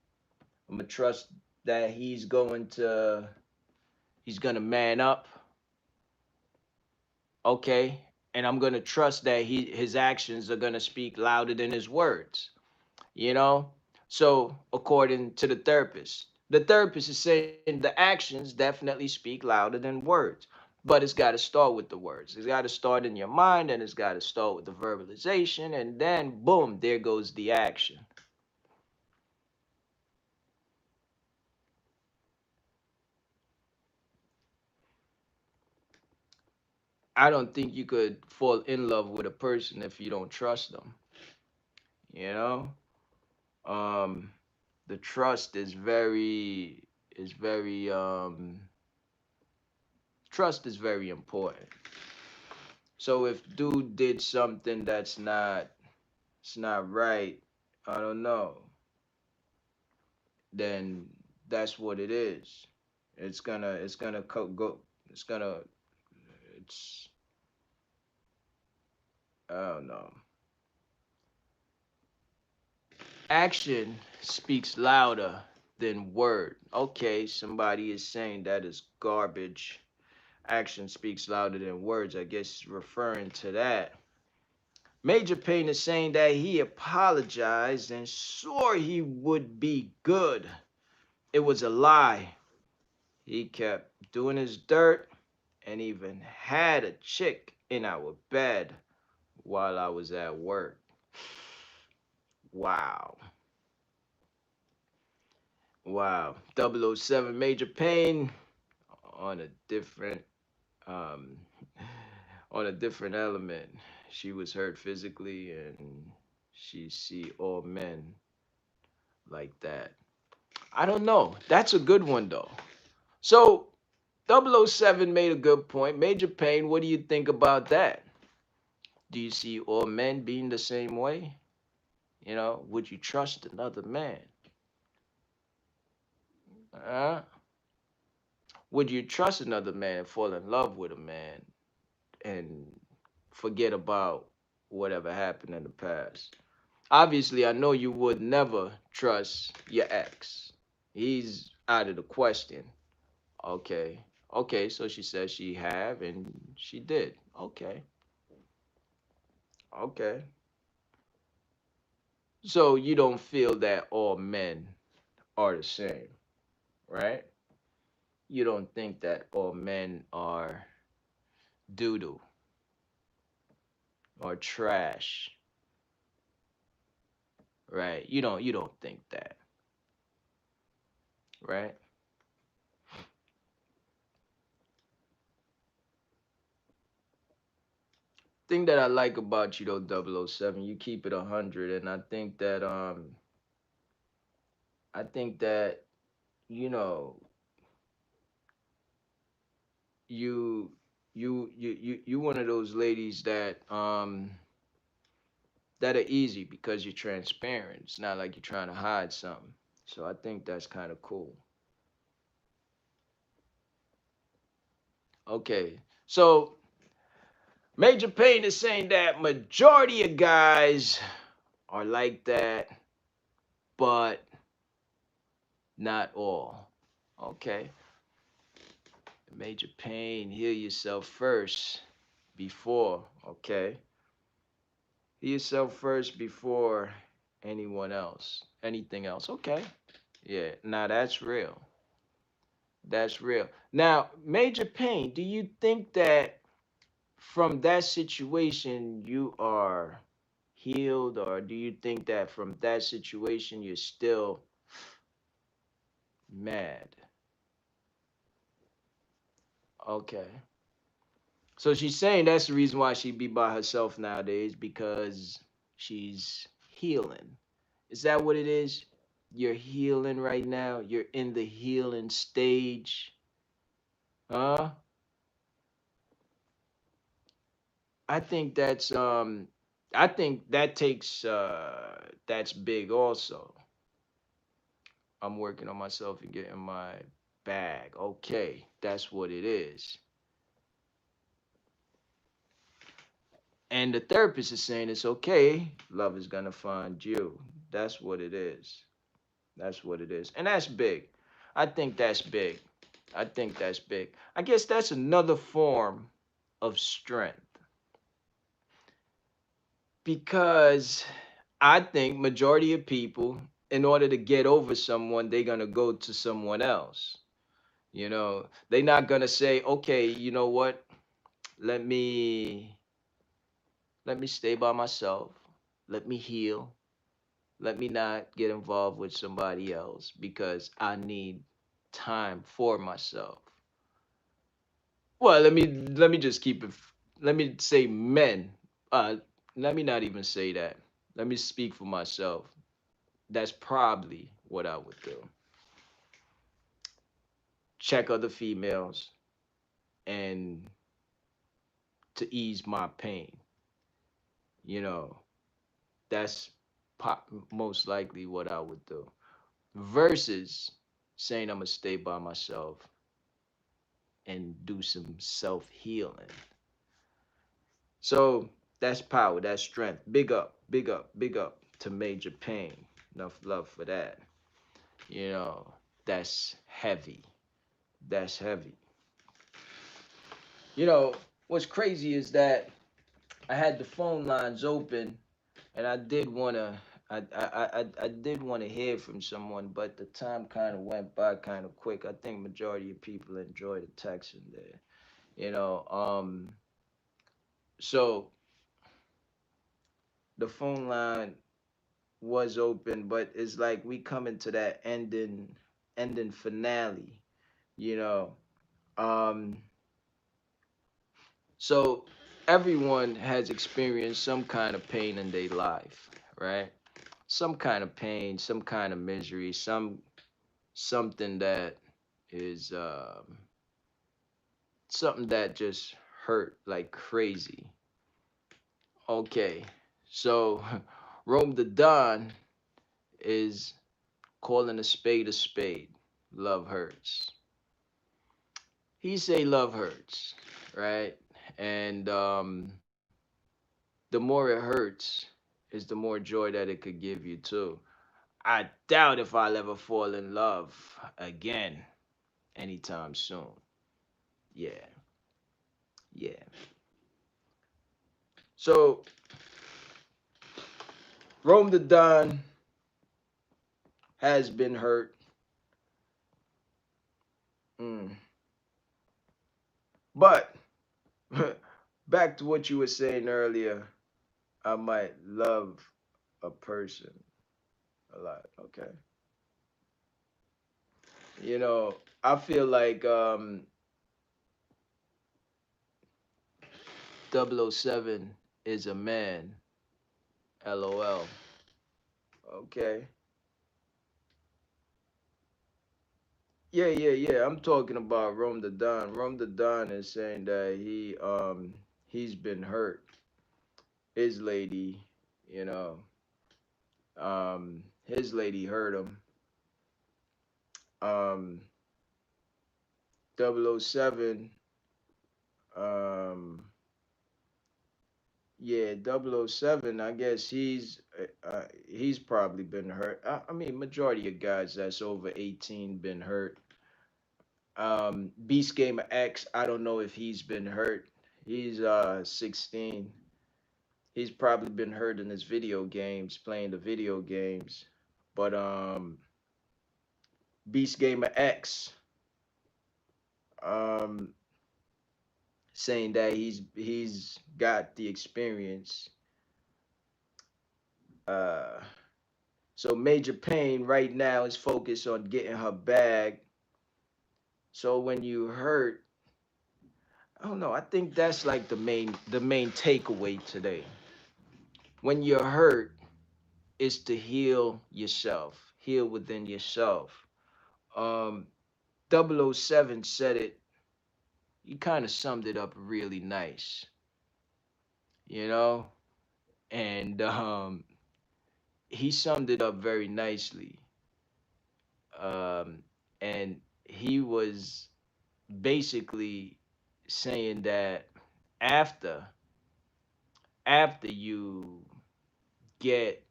I'm a trust that he's gonna man up. Okay. And I'm gonna trust that his actions are gonna speak louder than his words. you know so according to the therapist is saying the actions definitely speak louder than words, but it's got to start with the words. It's got to start in your mind, and it's got to start with the verbalization, and then boom, there goes the action. I don't think you could fall in love with a person if you don't trust them. you know um the trust is very important. So if dude did something it's not right, I don't know, then that's what it is. It's gonna go. It's gonna. It's I don't know. Action speaks louder than word. Okay, somebody is saying that is garbage. Action speaks louder than words. I guess referring to that. Major Payne is saying that he apologized and swore he would be good. It was a lie. He kept doing his dirt and even had a chick in our bed while I was at work. Wow. Wow. 007 Major Payne on a different um on a different element. She was hurt physically and she see all men like that. I don't know. That's a good one though. So 007 made a good point. Major Payne, what do you think about that? Do you see all men being the same way? Would you trust another man? Uh, would you trust another man, fall in love with a man, and forget about whatever happened in the past? Obviously, I know you would never trust your ex. He's out of the question. Okay. Okay, so she says she have and she did. Okay. Okay. So you don't feel that all men are the same, right? You don't think that all men are doo-doo or trash, right? You don't think that, right? Thing that I like about you though, 007, you keep it 100, and I think that you know you you one of those ladies that are easy because you're transparent. It's not like you're trying to hide something. So I think that's kind of cool. Okay. So Major Payne is saying that majority of guys are like that, but not all. Okay. Major Payne, heal yourself first before, okay? Heal yourself first before anyone else. Anything else. Okay. Yeah. Now that's real. That's real. Now, Major Payne, do you think that from that situation you are healed, or do you think that from that situation you're still mad? Okay. So she's saying that's the reason why she be by herself nowadays, because she's healing. Is that what it is? You're healing right now? You're in the healing stage? Huh? I think I think that takes that's big also. I'm working on myself and getting my bag. Okay, that's what it is. And the therapist is saying it's okay. Love is gonna find you. That's what it is. That's what it is. And that's big. I think that's big. I think that's big. I guess that's another form of strength, because I think majority of people, in order to get over someone, they're gonna go to someone else. They're not gonna say, okay, you know what? Let me let me stay by myself. Let me heal. Let me not get involved with somebody else because I need time for myself. Well, let me just keep it. Let me say men. Uh, Let me not even say that. Let me speak for myself. That's probably what I would do. Check other females and to ease my pain. You know, that's most likely what I would do. Versus saying I'm gonna stay by myself and do some self healing. So that's power, that's strength. Big up, big up, big up to Major Pain. Enough love for that. You know, that's heavy. That's heavy. You know, what's crazy is that I had the phone lines open, and I did wanna hear from someone, but the time kind of went by kind of quick. I think majority of people enjoy the texting there. You know, so the phone line was open, but it's like we coming to that ending finale. You know, um, so everyone has experienced some kind of pain in their life, right? Some kind of pain, some kind of misery, something that is something that just hurt like crazy. Okay, so Rome the Don is calling a spade a spade. love hurts. He say love hurts, right? And the more it hurts is the more joy that it could give you too. I doubt if I'll ever fall in love again anytime soon. Yeah, yeah. So Rome the Don has been hurt. Mm. But back to what you were saying earlier, I might love a person a lot. Okay. You know, I feel like 007 is a man. LOL. Okay. Yeah. I'm talking about Rome the Don. Rome the Don is saying that he's been hurt. His lady, you know, his lady hurt him. Um 007, um yeah, 007, I guess he's probably been hurt. I mean, majority of guys that's over 18 been hurt. Beast Gamer X, I don't know if he's been hurt. He's 16. He's probably been hurt in his video games, playing the video games. But Beast Gamer X, um saying that he's got the experience. Uh so Major Pain right now is focused on getting her bag. So when you hurt, I don't know, I think that's like the main takeaway today. When you're hurt, is to heal yourself, heal within yourself. Um, 007 said it, he kind of summed it up really nice, you know? And he summed it up very nicely. Um, and he was basically saying that after after you get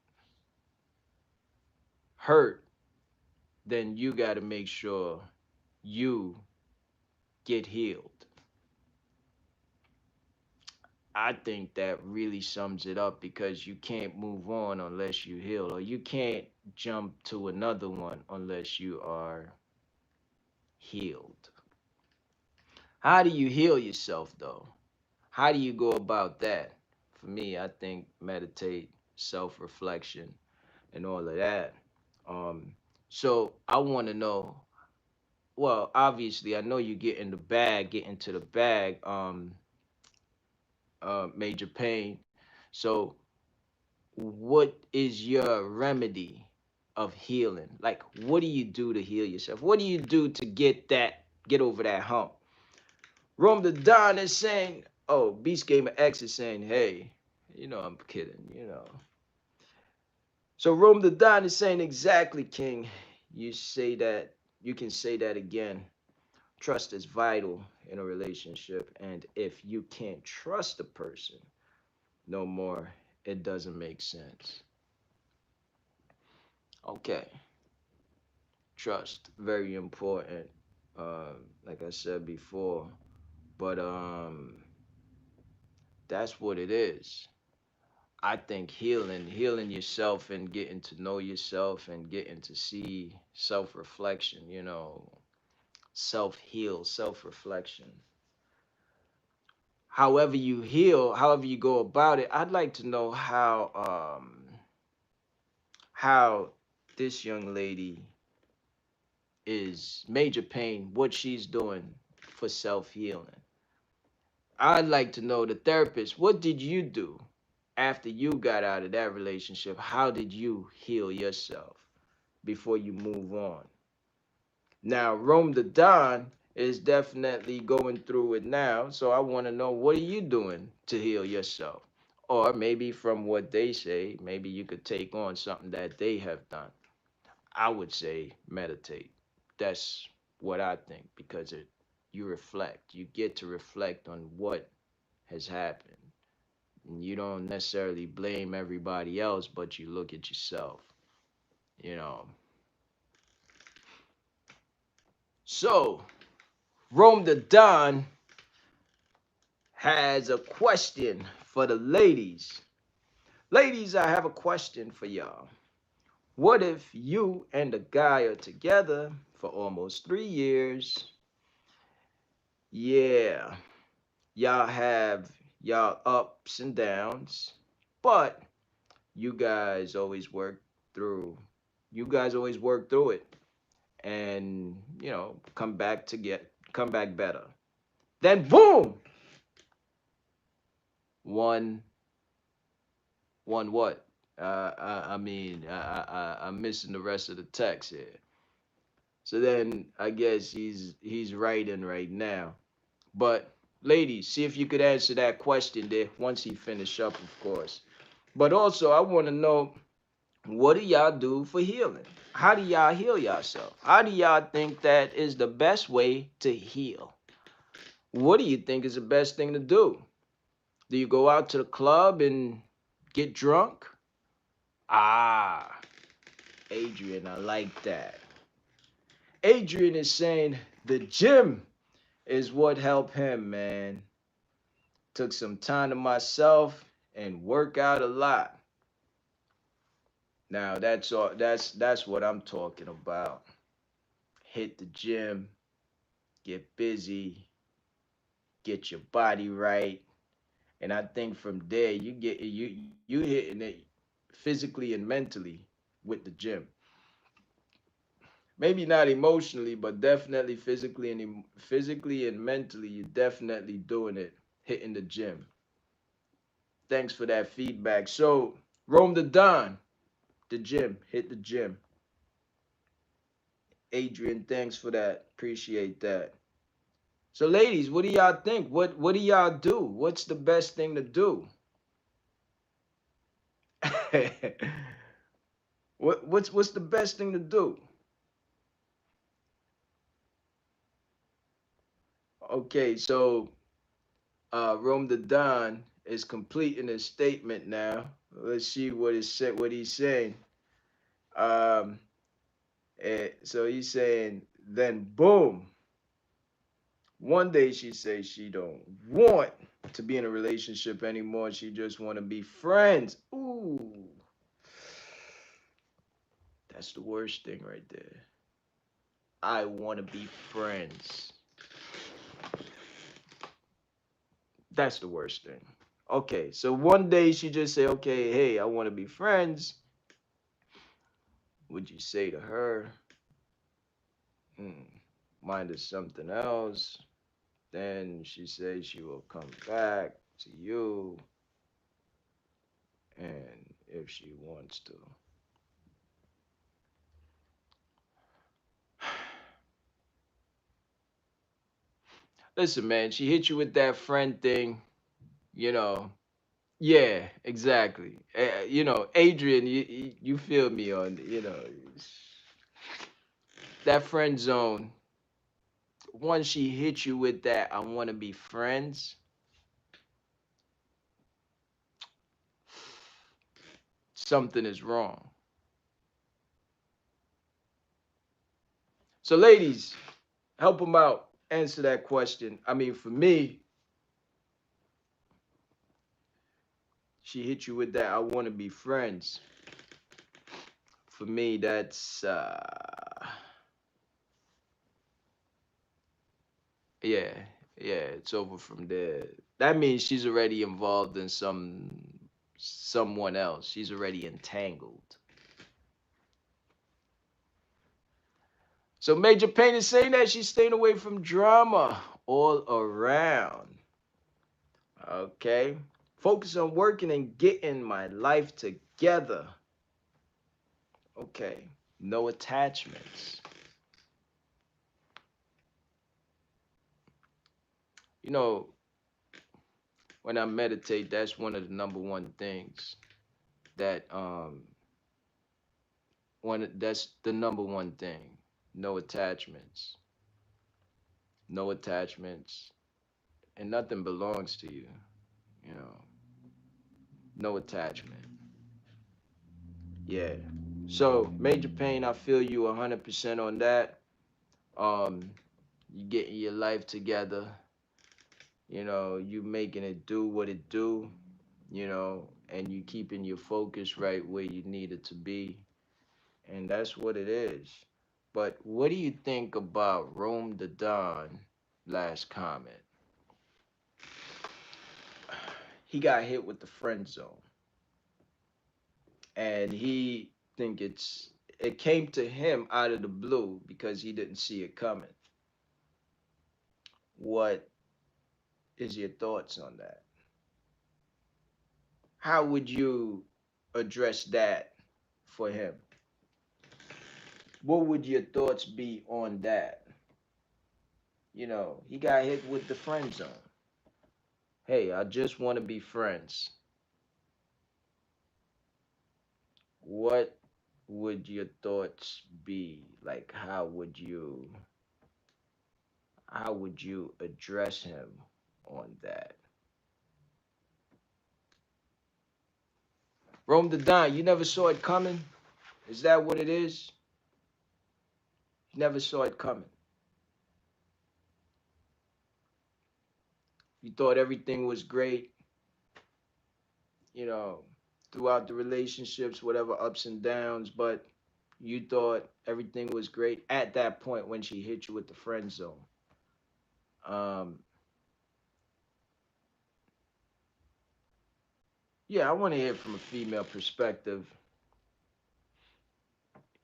hurt, then you got to make sure you get healed. I think that really sums it up because you can't move on unless you heal, or you can't jump to another one unless you are healed. How do you heal yourself though? How do you go about that? For me, I think meditate, self reflection, and all of that. Um, so I want to know. Well, obviously, I know you get into the bag, Major Pain. So what is your remedy of healing? Like, what do you do to heal yourself? What do you do to get over that hump? Rome the Don is saying, oh, Beast Gamer X is saying, hey, I'm kidding, So Rome the Don is saying exactly, King. You say that, you can say that again. Trust is vital in a relationship, and if you can't trust a person no more, it doesn't make sense. Okay. Trust, very important. Like I said before, but that's what it is. I think healing yourself and getting to know yourself and getting to see self-reflection, self-heal, self-reflection. However you heal, however you go about it, I'd like to know how this young lady is Major Pain, what she's doing for self-healing. I'd like to know, the therapist, what did you do after you got out of that relationship? How did you heal yourself before you move on? Now, Rome the Don is definitely going through it now, so I want to know, what are you doing to heal yourself? Or maybe from what they say, maybe you could take on something that they have done. I would say meditate. That's what I think because you reflect. You get to reflect on what has happened. And you don't necessarily blame everybody else, but you look at yourself. You know. So Rome the Don has a question for the ladies. Ladies, I have a question for y'all. What if you and a guy are together for almost 3 years? Yeah, y'all have y'all ups and downs, but you guys always work through. You guys always work through it, and come back better. Then boom, one one what? I'm missing the rest of the text here. So then I guess he's writing right now. But ladies, see if you could answer that question there once he finish up, of course. But also, I want to know, what do y'all do for healing? How do y'all heal yourself? How do y'all think that is the best way to heal? What do you think is the best thing to do? Do you go out to the club and get drunk? Ah, Adrian, I like that. Adrian is saying the gym is what helped him, man. Took some time to myself and work out a lot. Now that's all that's what I'm talking about. Hit the gym, get busy, get your body right. And I think from there you hitting it physically and mentally with the gym. Maybe not emotionally, but definitely physically and mentally you're definitely doing it, hitting the gym. Thanks for that feedback. So, Rome the Don, the gym, hit the gym. Adrian, thanks for that. Appreciate that. So, ladies, what do y'all think? What do y'all do? What's the best thing to do? What's the best thing to do? Okay, so Rome the Don is completing his statement now. Let's see what he's saying. Um, so he's saying, then boom. One day she says she don't want to be in a relationship anymore. She just want to be friends. Ooh, that's the worst thing right there. I want to be friends. That's the worst thing. Okay, so one day she just say, okay, hey, I want to be friends. Would you say to her, hmm, mind is something else? Then she says she will come back to you, and if she wants to. Listen, man, she hit you with that friend thing, you know. Yeah, exactly. Adrian, you feel me on, that friend zone. Once she hit you with that, I want to be friends, something is wrong. So, ladies, help them out. Answer that question. I mean, for me, she hit you with that. I want to be friends. For me, that's yeah, yeah. It's over from there. That means she's already involved in someone else. She's already entangled. So Major Payne is saying that she's staying away from drama all around. Okay. Focus on working and getting my life together. Okay. No attachments. You know, when I meditate, that's one of the number one things that that's the number one thing. no attachments, no attachments, and nothing belongs to you. You know, no attachment. Yeah. So major pain, I feel you 100% on that. Um, you getting your life together. You making it do what it do. And you keeping your focus right where you need it to be, and that's what it is. But what do you think about Rome the Don? Last comment. He got hit with the friend zone, and he think it came to him out of the blue because he didn't see it coming. What is your thoughts on that? How would you address that for him? What would your thoughts be on that? He got hit with the friend zone. Hey, I just want to be friends. What would your thoughts be? Like, how would you address him on that? Rome the Don, you never saw it coming? Is that what it is? You never saw it coming. You thought everything was great, you know, throughout the relationships, whatever ups and downs, but you thought everything was great at that point when she hit you with the friend zone. Um, yeah, I want to hear from a female perspective.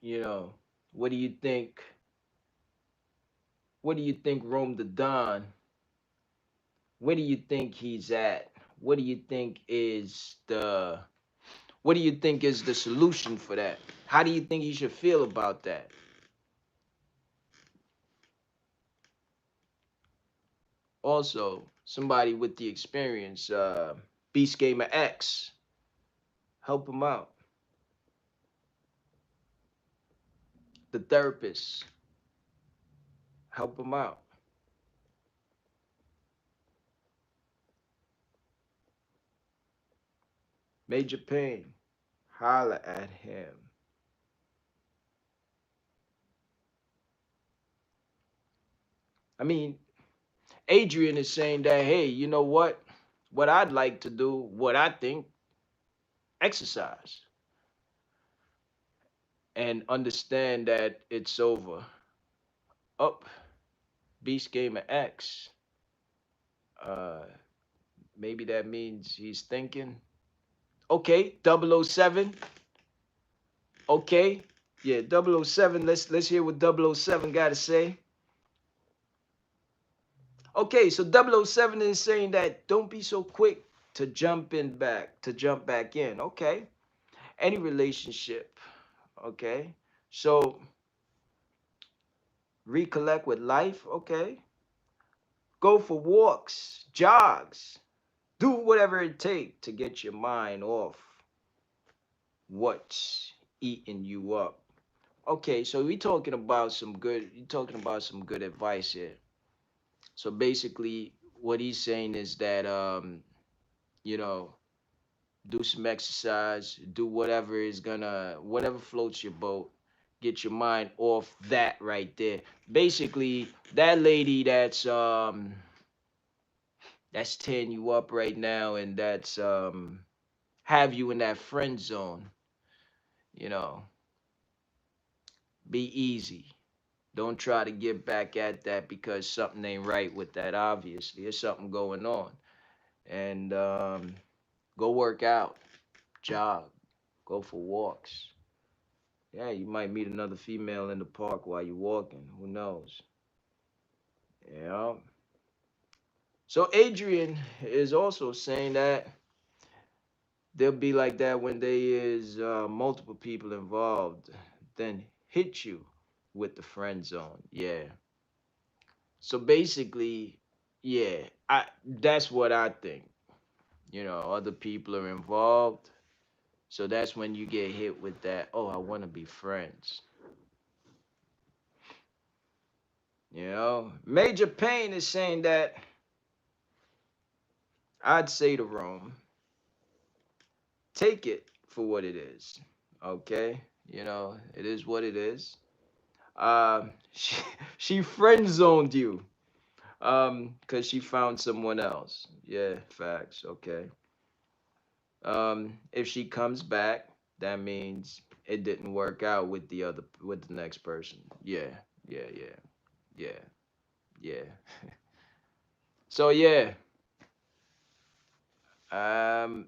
You know, what do you think? What do you think, Rome the Don? Where do you think he's at? What do you think is the What do you think is the solution for that? How do you think he should feel about that? Also, somebody with the experience, Beast Gamer X, help him out. The therapist, help him out. Major pain, holla at him. I mean, Adrian is saying that, hey, you know what? What I'd like to do, what I think, exercise and understand that it's over. Up, Beast Gamer X. Uh, maybe that means he's thinking. Okay, 007. Okay, yeah, 007. Let's hear what 007 got to say. Okay, so 007 is saying that don't be so quick to jump back in. Okay, any relationship. Okay, so recollect with life. Okay, go for walks, jogs, do whatever it takes to get your mind off what's eating you up. Okay, so you're talking about some good advice here. So basically what he's saying is that you know, do some exercise, do whatever floats your boat, get your mind off that right there. Basically, that lady that's tearing you up right now and that's have you in that friend zone, you know, be easy. Don't try to get back at that because something ain't right with that. Obviously, there's something going on. And go work out, jog, go for walks. Yeah, you might meet another female in the park while you're walking. Who knows? Yeah. So Adrian is also saying that they'll be like that when there is multiple people involved, then hit you with the friend zone. Yeah. So basically, yeah, I that's what I think. Other people are involved. So that's when you get hit with that, oh, I want to be friends. Major Pain is saying that I'd say to Rome, take it for what it is. Okay? It is what it is. She, she friend zoned you. Cause she found someone else. Yeah, facts. Okay. If she comes back, that means it didn't work out with the next person. Yeah, yeah, yeah, yeah, yeah. So yeah, um,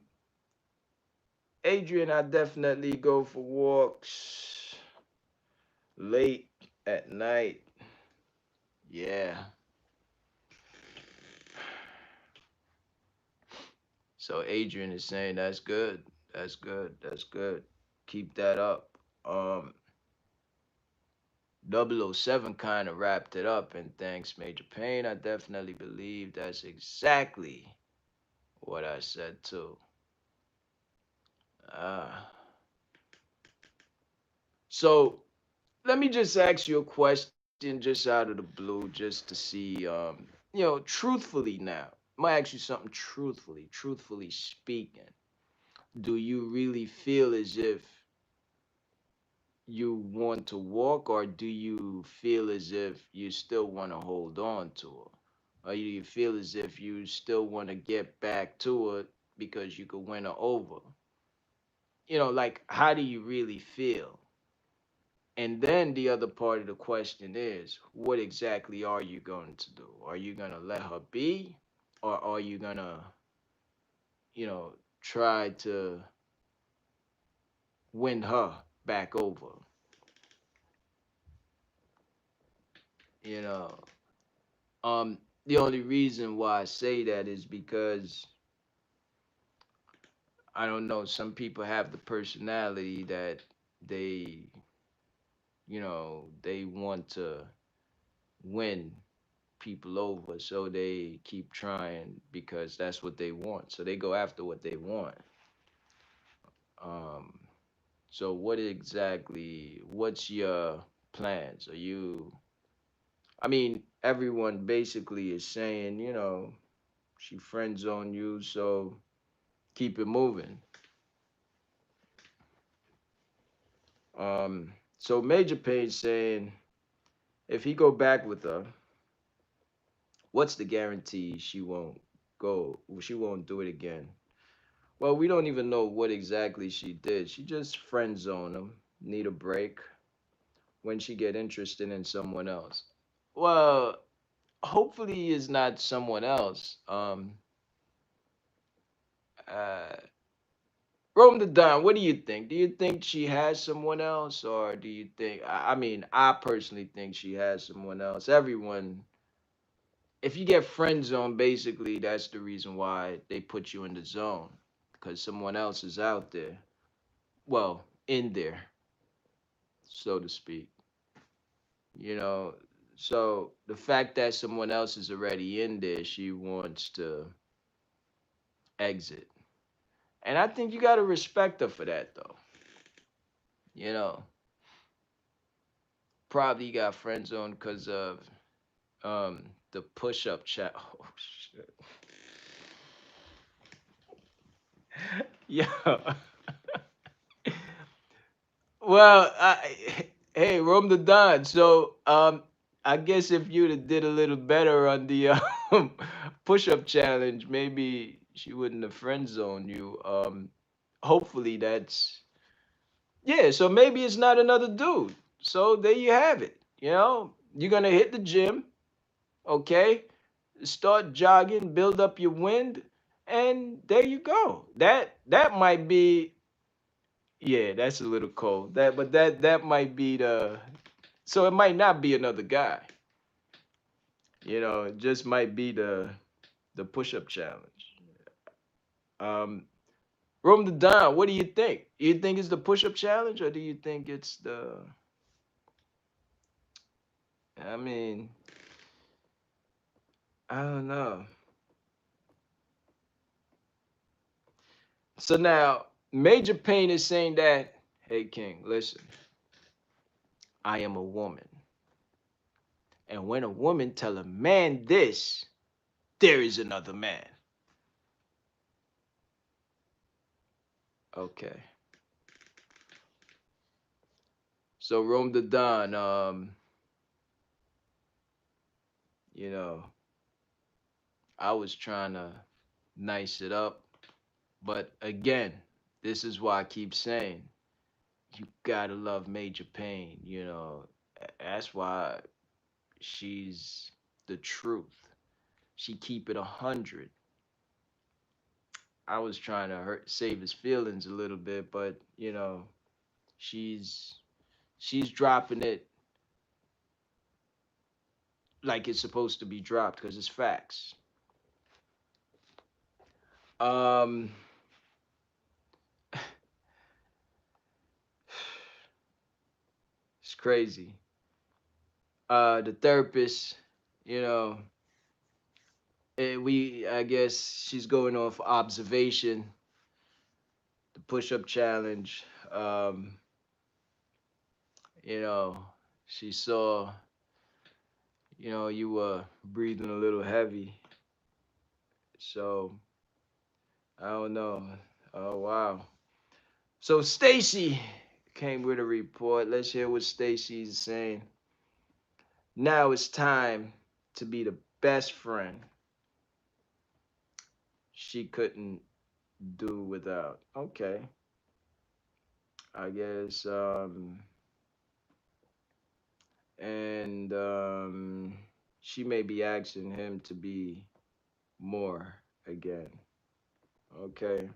Adrian, I definitely go for walks late at night. Yeah. So Adrian is saying that's good. That's good. That's good. Keep that up. 007 kind of wrapped it up, and thanks, Major Payne. I definitely believe that's exactly what I said too. Uh, so let me just ask you a question just out of the blue, just to see, truthfully now. I'm gonna ask you something truthfully speaking. Do you really feel as if you want to walk, or do you feel as if you still want to hold on to her? Or do you feel as if you still want to get back to her because you could win her over? Like, how do you really feel? And then the other part of the question is, what exactly are you going to do? Are you going to let her be? Or are you going to, try to win her back over? You know, the only reason why I say that is because I don't know, some people have the personality that they, they want to win people over, so they keep trying because that's what they want. So they go after what they want. Um, so what's your plans? I mean, everyone basically is saying, she friends on you, so keep it moving. So Major Payne saying, if he go back with her, what's the guarantee she won't do it again? Well, we don't even know what exactly she did. She just friend zone him, need a break when she get interested in someone else. Well, hopefully it's not someone else. Uh, Rome the Don, what do you think? Do you think she has someone else, or do you think? I mean, I personally think she has someone else. Everyone, if you get friend zone, basically that's the reason why they put you in the zone, because someone else is out there. Well, in there, so to speak. You know, so the fact that someone else is already in there, she wants to exit. And I think you got to respect her for that, though. You know, probably got friend zone because of the push up chat. Oh, shit. Yeah. Well, hey, Rome the Don. So, I guess if you'd have did a little better on the push-up challenge, maybe she wouldn't have friend zoned you. Hopefully that's yeah. So maybe it's not another dude. So there you have it. You're gonna hit the gym, okay? Start jogging, build up your wind, and there you go. That might be yeah. That's a little cold. But that might be the so it might not be another guy. It just might be the push-up challenge. Um, Rome the Don, what do you think? You think it's the push-up challenge, or do you think it's the? I mean, I don't know. So now, Major Payne is saying that, hey King, listen, I am a woman, And when a woman tell a man this, there is another man. Okay. So Rome the Don, you know, I was trying to nice it up, but again, this is why I keep saying you gotta love Major Pain. That's why she's the truth. She keep it 100. I was trying to save his feelings a little bit, but she's she's dropping it like it's supposed to be dropped because it's facts. Um, it's crazy. The therapist, you know, I guess she's going off observation, the push-up challenge. Um, you know, she saw, you were breathing a little heavy, so I don't know. Oh wow. So Stacy came with a report. Let's hear what Stacy's saying. Now it's time to be the best friend she couldn't do without. Okay. I guess and she may be asking him to be more again. Okay.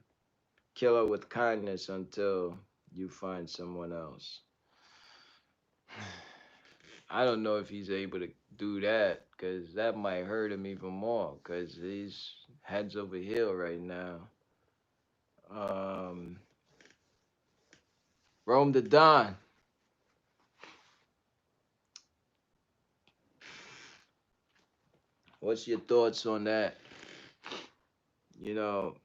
Kill her with kindness until you find someone else. I don't know if he's able to do that because that might hurt him even more because he's heads over heel right now. Um, Rome the Don. What's your thoughts on that? You know,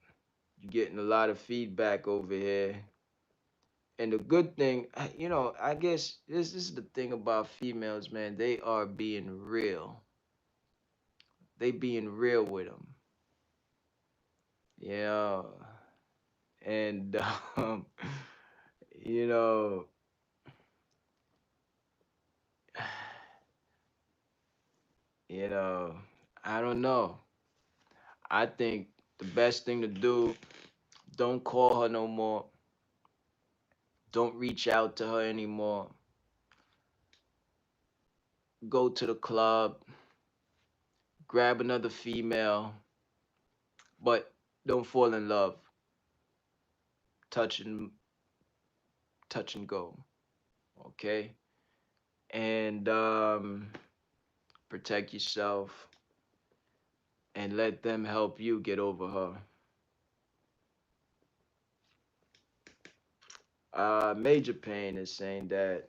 you're getting a lot of feedback over here. And the good thing, I guess this is the thing about females, man. They are being real. They being real with them. Yeah. And, you know, you know, I don't know. I think the best thing to do, don't call her no more. Don't reach out to her anymore. Go to the club, grab another female, but don't fall in love. Touch and touch and go. Okay? And protect yourself and let them help you get over her. Major Pain is saying that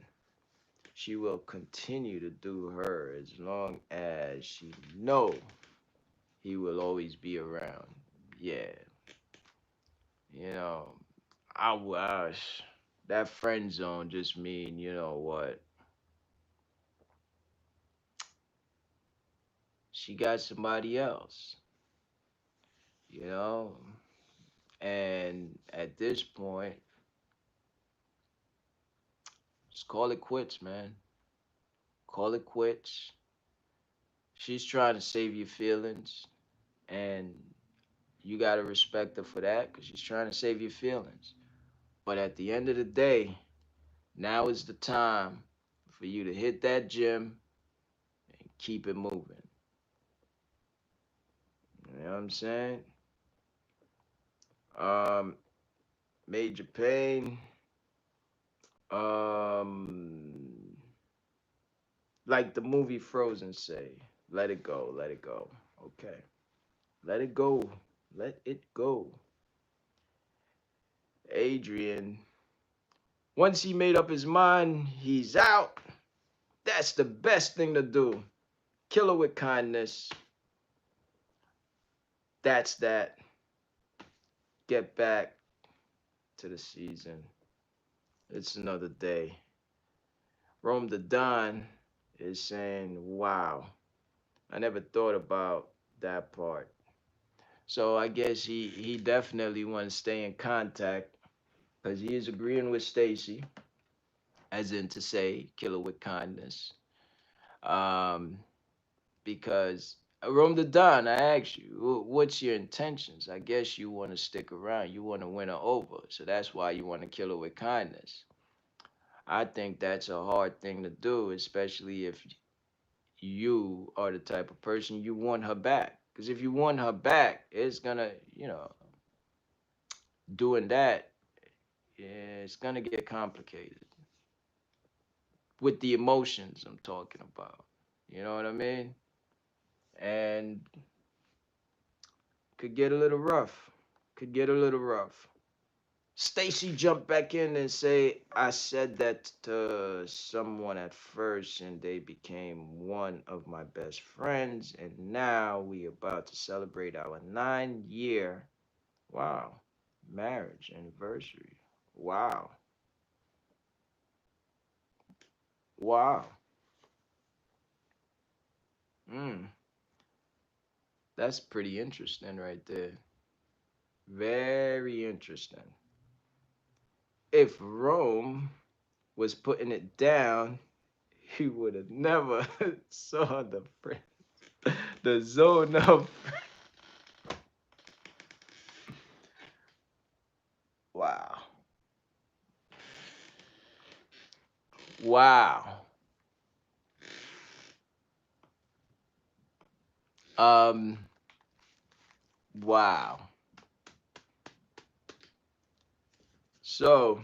she will continue to do her as long as she know he will always be around. Yeah, you know, I wish that friend zone just mean, you know what? She got somebody else, you know? And at this point, just call it quits, man. Call it quits. She's trying to save your feelings, and you got to respect her for that because she's trying to save your feelings. But at the end of the day, now is the time for you to hit that gym and keep it moving. You know what I'm saying? Um, Major Pain. Um, like the movie Frozen say, let it go, let it go. Okay. Let it go. Let it go. Adrian, once he made up his mind, he's out. That's the best thing to do. Kill her with kindness. That's that. Get back to the season. It's another day. Rome the Don is saying, wow, I never thought about that part. So I guess he definitely want to stay in contact because he is agreeing with Stacy, as in to say, kill her with kindness. Um, because Rome the Don, I asked you, what's your intentions? I guess you want to stick around. You want to win her over. So that's why you want to kill her with kindness. I think that's a hard thing to do, especially if you are the type of person you want her back. Because if you want her back, it's gonna, doing that, it's gonna get complicated with the emotions I'm talking about. You know what I mean? And could get a little rough. Could get a little rough. Stacy jumped back in and say, I said that to someone at first and they became one of my best friends and now we about to celebrate our 9-year, wow, marriage anniversary. Wow. Wow. Mm, that's pretty interesting right there. Very interesting. If Rome was putting it down, he would have never saw the zone of. Wow. Wow. Um. Wow. So,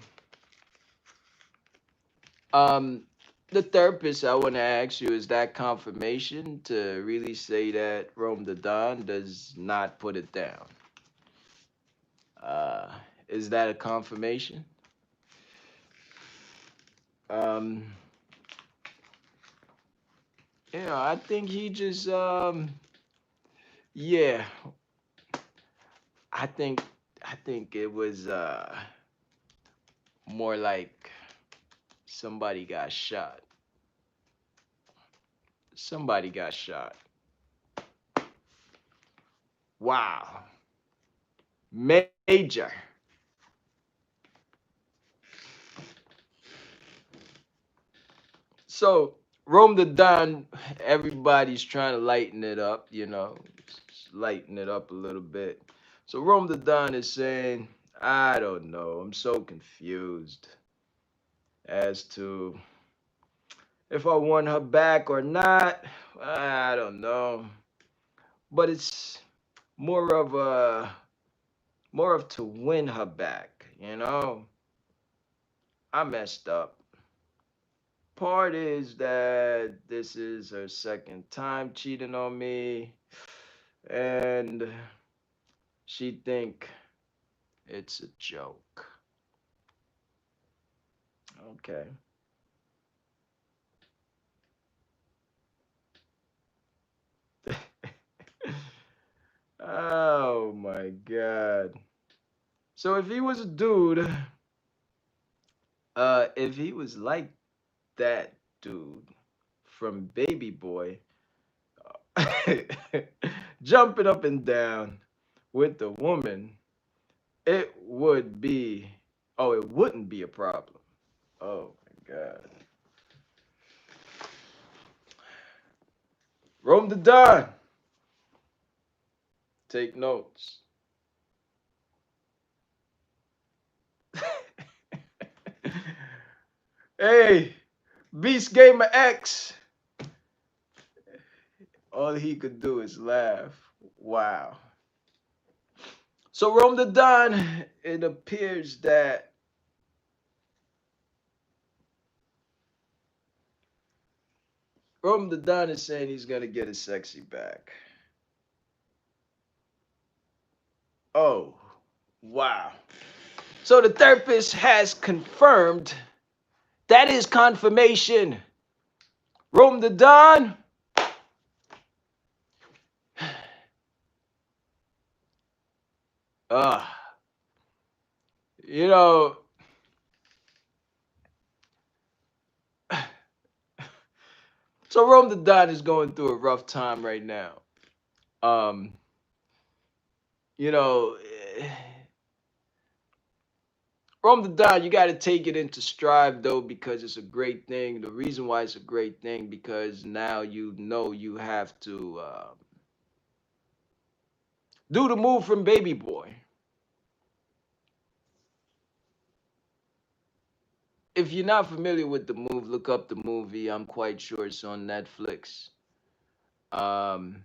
um, the therapist, I want to ask you, is that confirmation to really say that Rome the Don does not put it down? Uh, is that a confirmation? Um, I think he just, yeah, I think, I think it was more like somebody got shot. Somebody got shot. Wow. Major. So Rome the Don, everybody's trying to lighten it up, lighten it up a little bit. So Rome the Don is saying, I don't know, I'm so confused as to if I want her back or not. I don't know. But it's more of a more of to win her back. I messed up. Part is that this is her second time cheating on me and she think it's a joke. Okay. Oh my god. So if he was a dude, if he was like that dude from Baby Boy, jumping up and down with the woman, it would be, oh, it wouldn't be a problem. Oh my god. Rome the Don. Take notes. Hey, Beast Gamer X. All he could do is laugh. Wow. So Rome the Don, it appears that Rome the Don is saying he's gonna get his sexy back. Oh, wow. So the therapist has confirmed that is confirmation. Rome the Don. Uh, you know, So Rome the Don is going through a rough time right now. Um, you know, Rome the Don, you got to take it into stride though, because it's a great thing. The reason why it's a great thing, because now you know you have to do the move from Baby Boy. If you're not familiar with the move, look up the movie. I'm quite sure it's on Netflix. Um,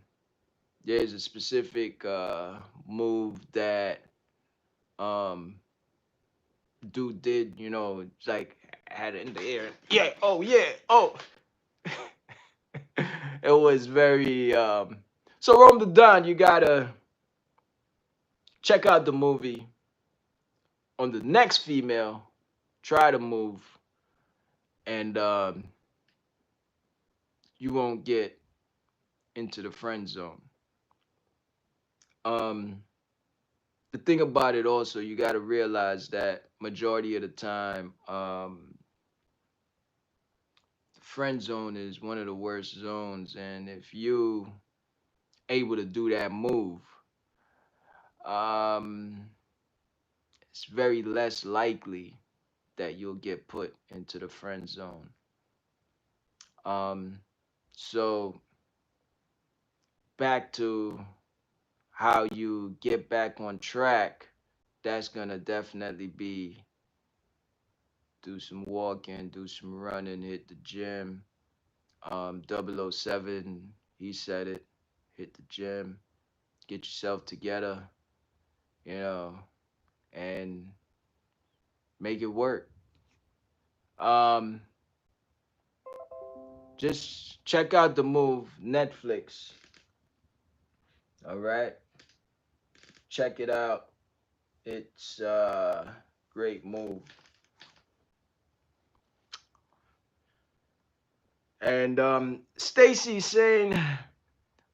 there's a specific move that um, dude did. It's like had it in the air. Yeah. Oh yeah. Oh. It was very. So Rome the Don, you gotta check out the movie. On the next female, try to move, and you won't get into the friend zone. Um, the thing about it also, you got to realize that majority of the time, the friend zone is one of the worst zones, and if you able to do that move, um, it's very less likely that you'll get put into the friend zone. Um, so back to how you get back on track, that's gonna definitely be do some walking, do some running, hit the gym. 007, he said it, hit the gym, get yourself together, you know, and make it work. Um, just check out the move, Netflix. All right, check it out. It's great move. And Stacy saying,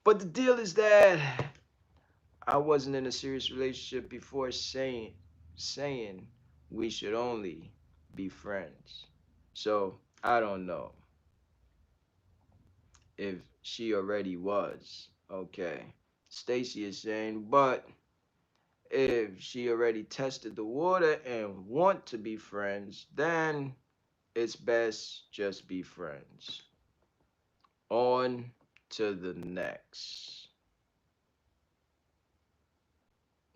but the deal is that I wasn't in a serious relationship before saying we should only be friends. So I don't know if she already was. Okay. Stacy is saying, but if she already tested the water and want to be friends, then it's best just be friends. On to the next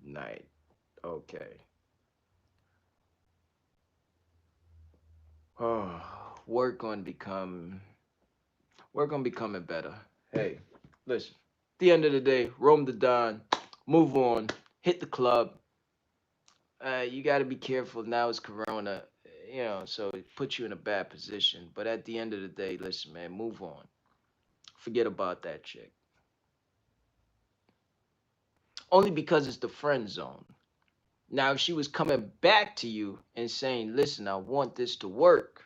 night. Okay. Oh, work on become work on becoming better. Hey, listen. At the end of the day, roam the Don, move on, hit the club. You got to be careful now. It's Corona, so it puts you in a bad position. But at the end of the day, listen, man, move on. Forget about that chick. Only because it's the friend zone. Now, if she was coming back to you and saying, listen, I want this to work,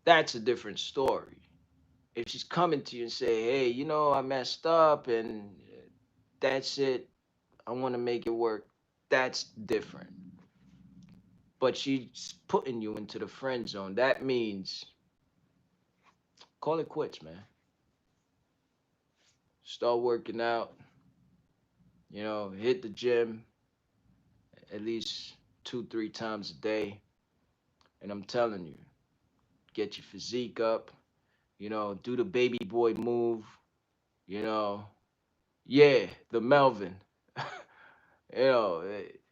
that's a different story. If she's coming to you and say, hey, I messed up and that's it, I want to make it work, that's different. But she's putting you into the friend zone. That means call it quits, man. Start working out, hit the gym at least 2, 3 times a day. And I'm telling you, get your physique up, do the baby boy move, you know. Yeah, the Melvin.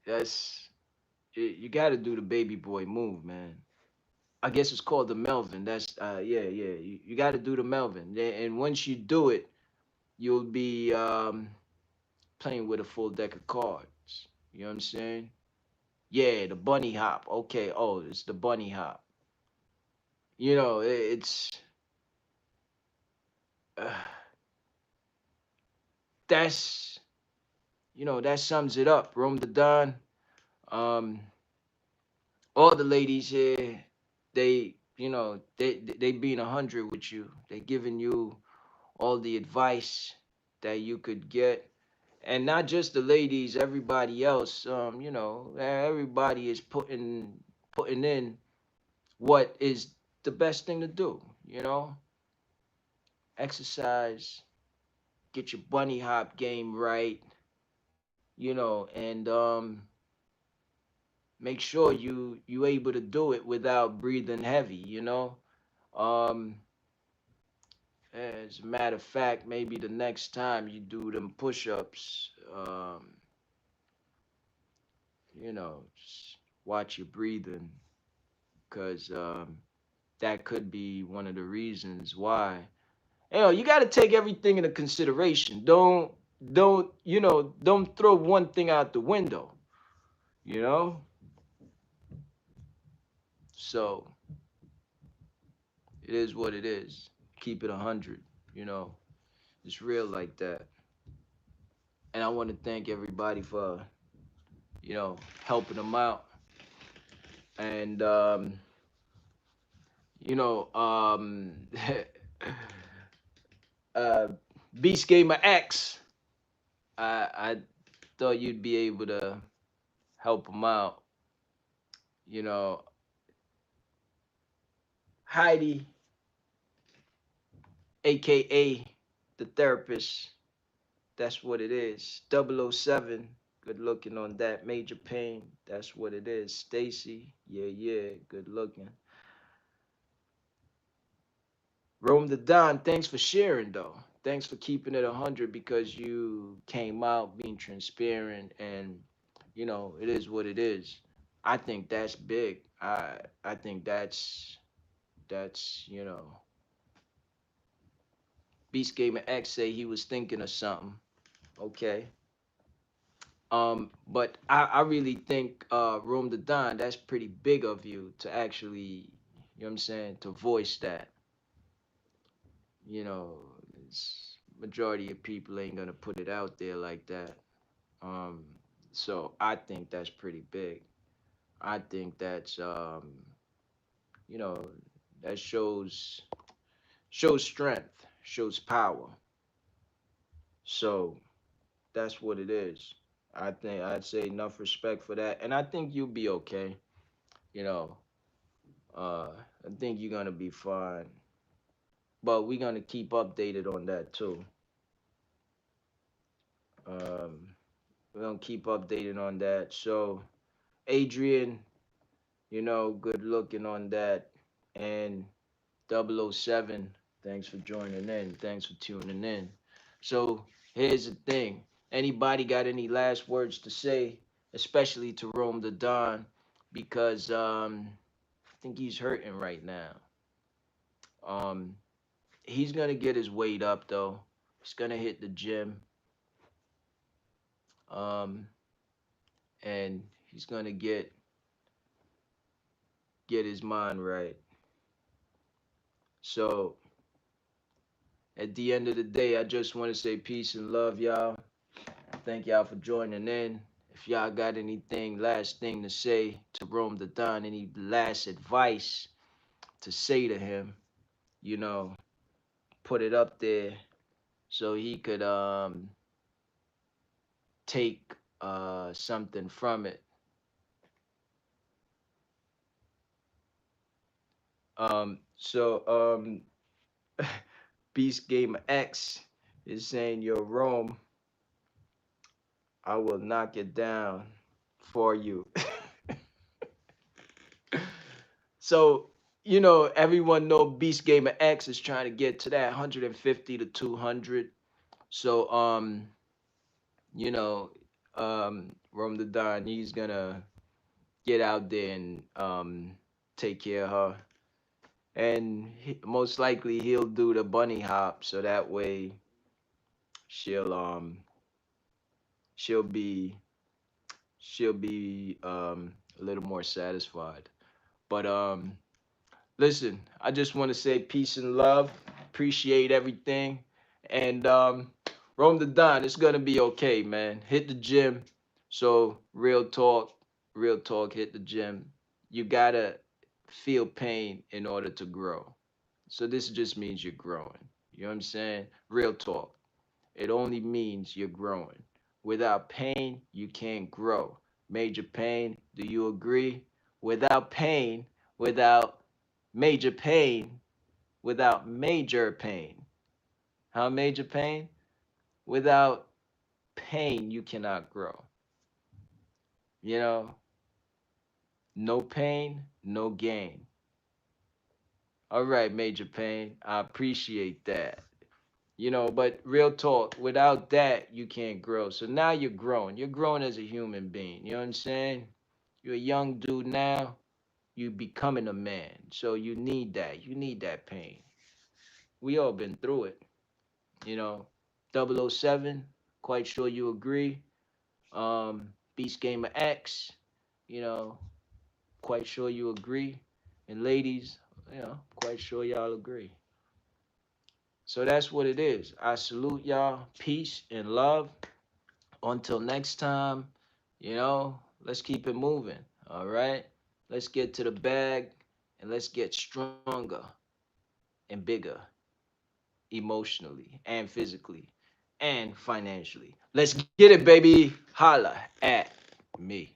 That's you got to do the baby boy move, man. I guess it's called the Melvin. That's yeah. You got to do the Melvin, and once you do it, you'll be playing with a full deck of cards. You know what I'm saying? Yeah, the bunny hop. Okay. Oh, it's the bunny hop. It's uh, that's that sums it up. Rome the Don. Um, all the ladies here, they being 100 with you. They giving you all the advice that you could get, and not just the ladies, everybody else. Everybody is putting in what is the best thing to do. exercise, get your bunny hop game right, and make sure you able to do it without breathing heavy. Um, as a matter of fact, maybe the next time you do them push-ups, just watch your breathing, because that could be one of the reasons why. You got to take everything into consideration. Don't throw one thing out the window. You know. So it is what it is. Keep it 100. You know, it's real like that. And I want to thank everybody for helping them out. And you know, uh, Beast Gamer X. I thought you'd be able to help them out. You know, Heidi, aka the therapist. That's what it is. 007, good looking on that. Major Pain, that's what it is. Stacy, yeah, yeah, good looking. Rome the Don, thanks for sharing though. Thanks for keeping it 100, because you came out being transparent, and it is what it is. I think that's big. I think that's Beast Gamer X say he was thinking of something. Okay. But I really think Rome the Don, that's pretty big of you to actually, what I'm saying, to voice that. You know, it's, majority of people ain't gonna put it out there like that. Um, so I think that's pretty big. I think you know, that shows strength, shows power. So that's what it is. I think I'd say enough respect for that, and I think you'll be okay. You know, I think you're gonna be fine, but we're gonna keep updated on that too. Um, we're gonna keep updated on that. So, Adrian, good looking on that, and 007, thanks for joining in. Thanks for tuning in. So, here's the thing. Anybody got any last words to say, especially to Rome the Don, because I think he's hurting right now. Um, he's gonna get his weight up though. He's gonna hit the gym, um, and he's gonna get his mind right. So at the end of the day, I just want to say peace and love, y'all. Thank y'all for joining in. If y'all got anything, last thing to say to Rome the Don, any last advice to say to him, you know, put it up there so he could take something from it. Beast Gamer X is saying, "Yo, Rome, I will knock it down for you." So, everyone know Beast Gamer X is trying to get to that 150 to 200. So, you know, Rome the Don, he's gonna get out there and take care of her. And most likely he'll do the bunny hop, so that way she'll um she'll be a little more satisfied. But listen, I just want to say peace and love. Appreciate everything. And Rome the Don, it's gonna be okay, man. Hit the gym. So real talk, hit the gym. You gotta feel pain in order to grow. So this just means you're growing. You know what I'm saying? Real talk. It only means you're growing. Without pain, you can't grow. Major pain, do you agree? Without pain, without major pain, without major pain. How major pain? Without pain, you cannot grow. You know, no pain, no gain. All right, Major Pain. I appreciate that. But real talk, without that, you can't grow. So now you're growing. You're growing as a human being. You know what I'm saying? You're a young dude now. You becoming a man. So you need that. You need that pain. We all been through it. You know, 007, quite sure you agree. Beast Gamer X, you know, quite sure you agree. And ladies, quite sure y'all agree. So that's what it is. I salute y'all. Peace and love. Until next time, let's keep it moving. All right? Let's get to the bag and let's get stronger and bigger emotionally and physically and financially. Let's get it, baby. Holla at me.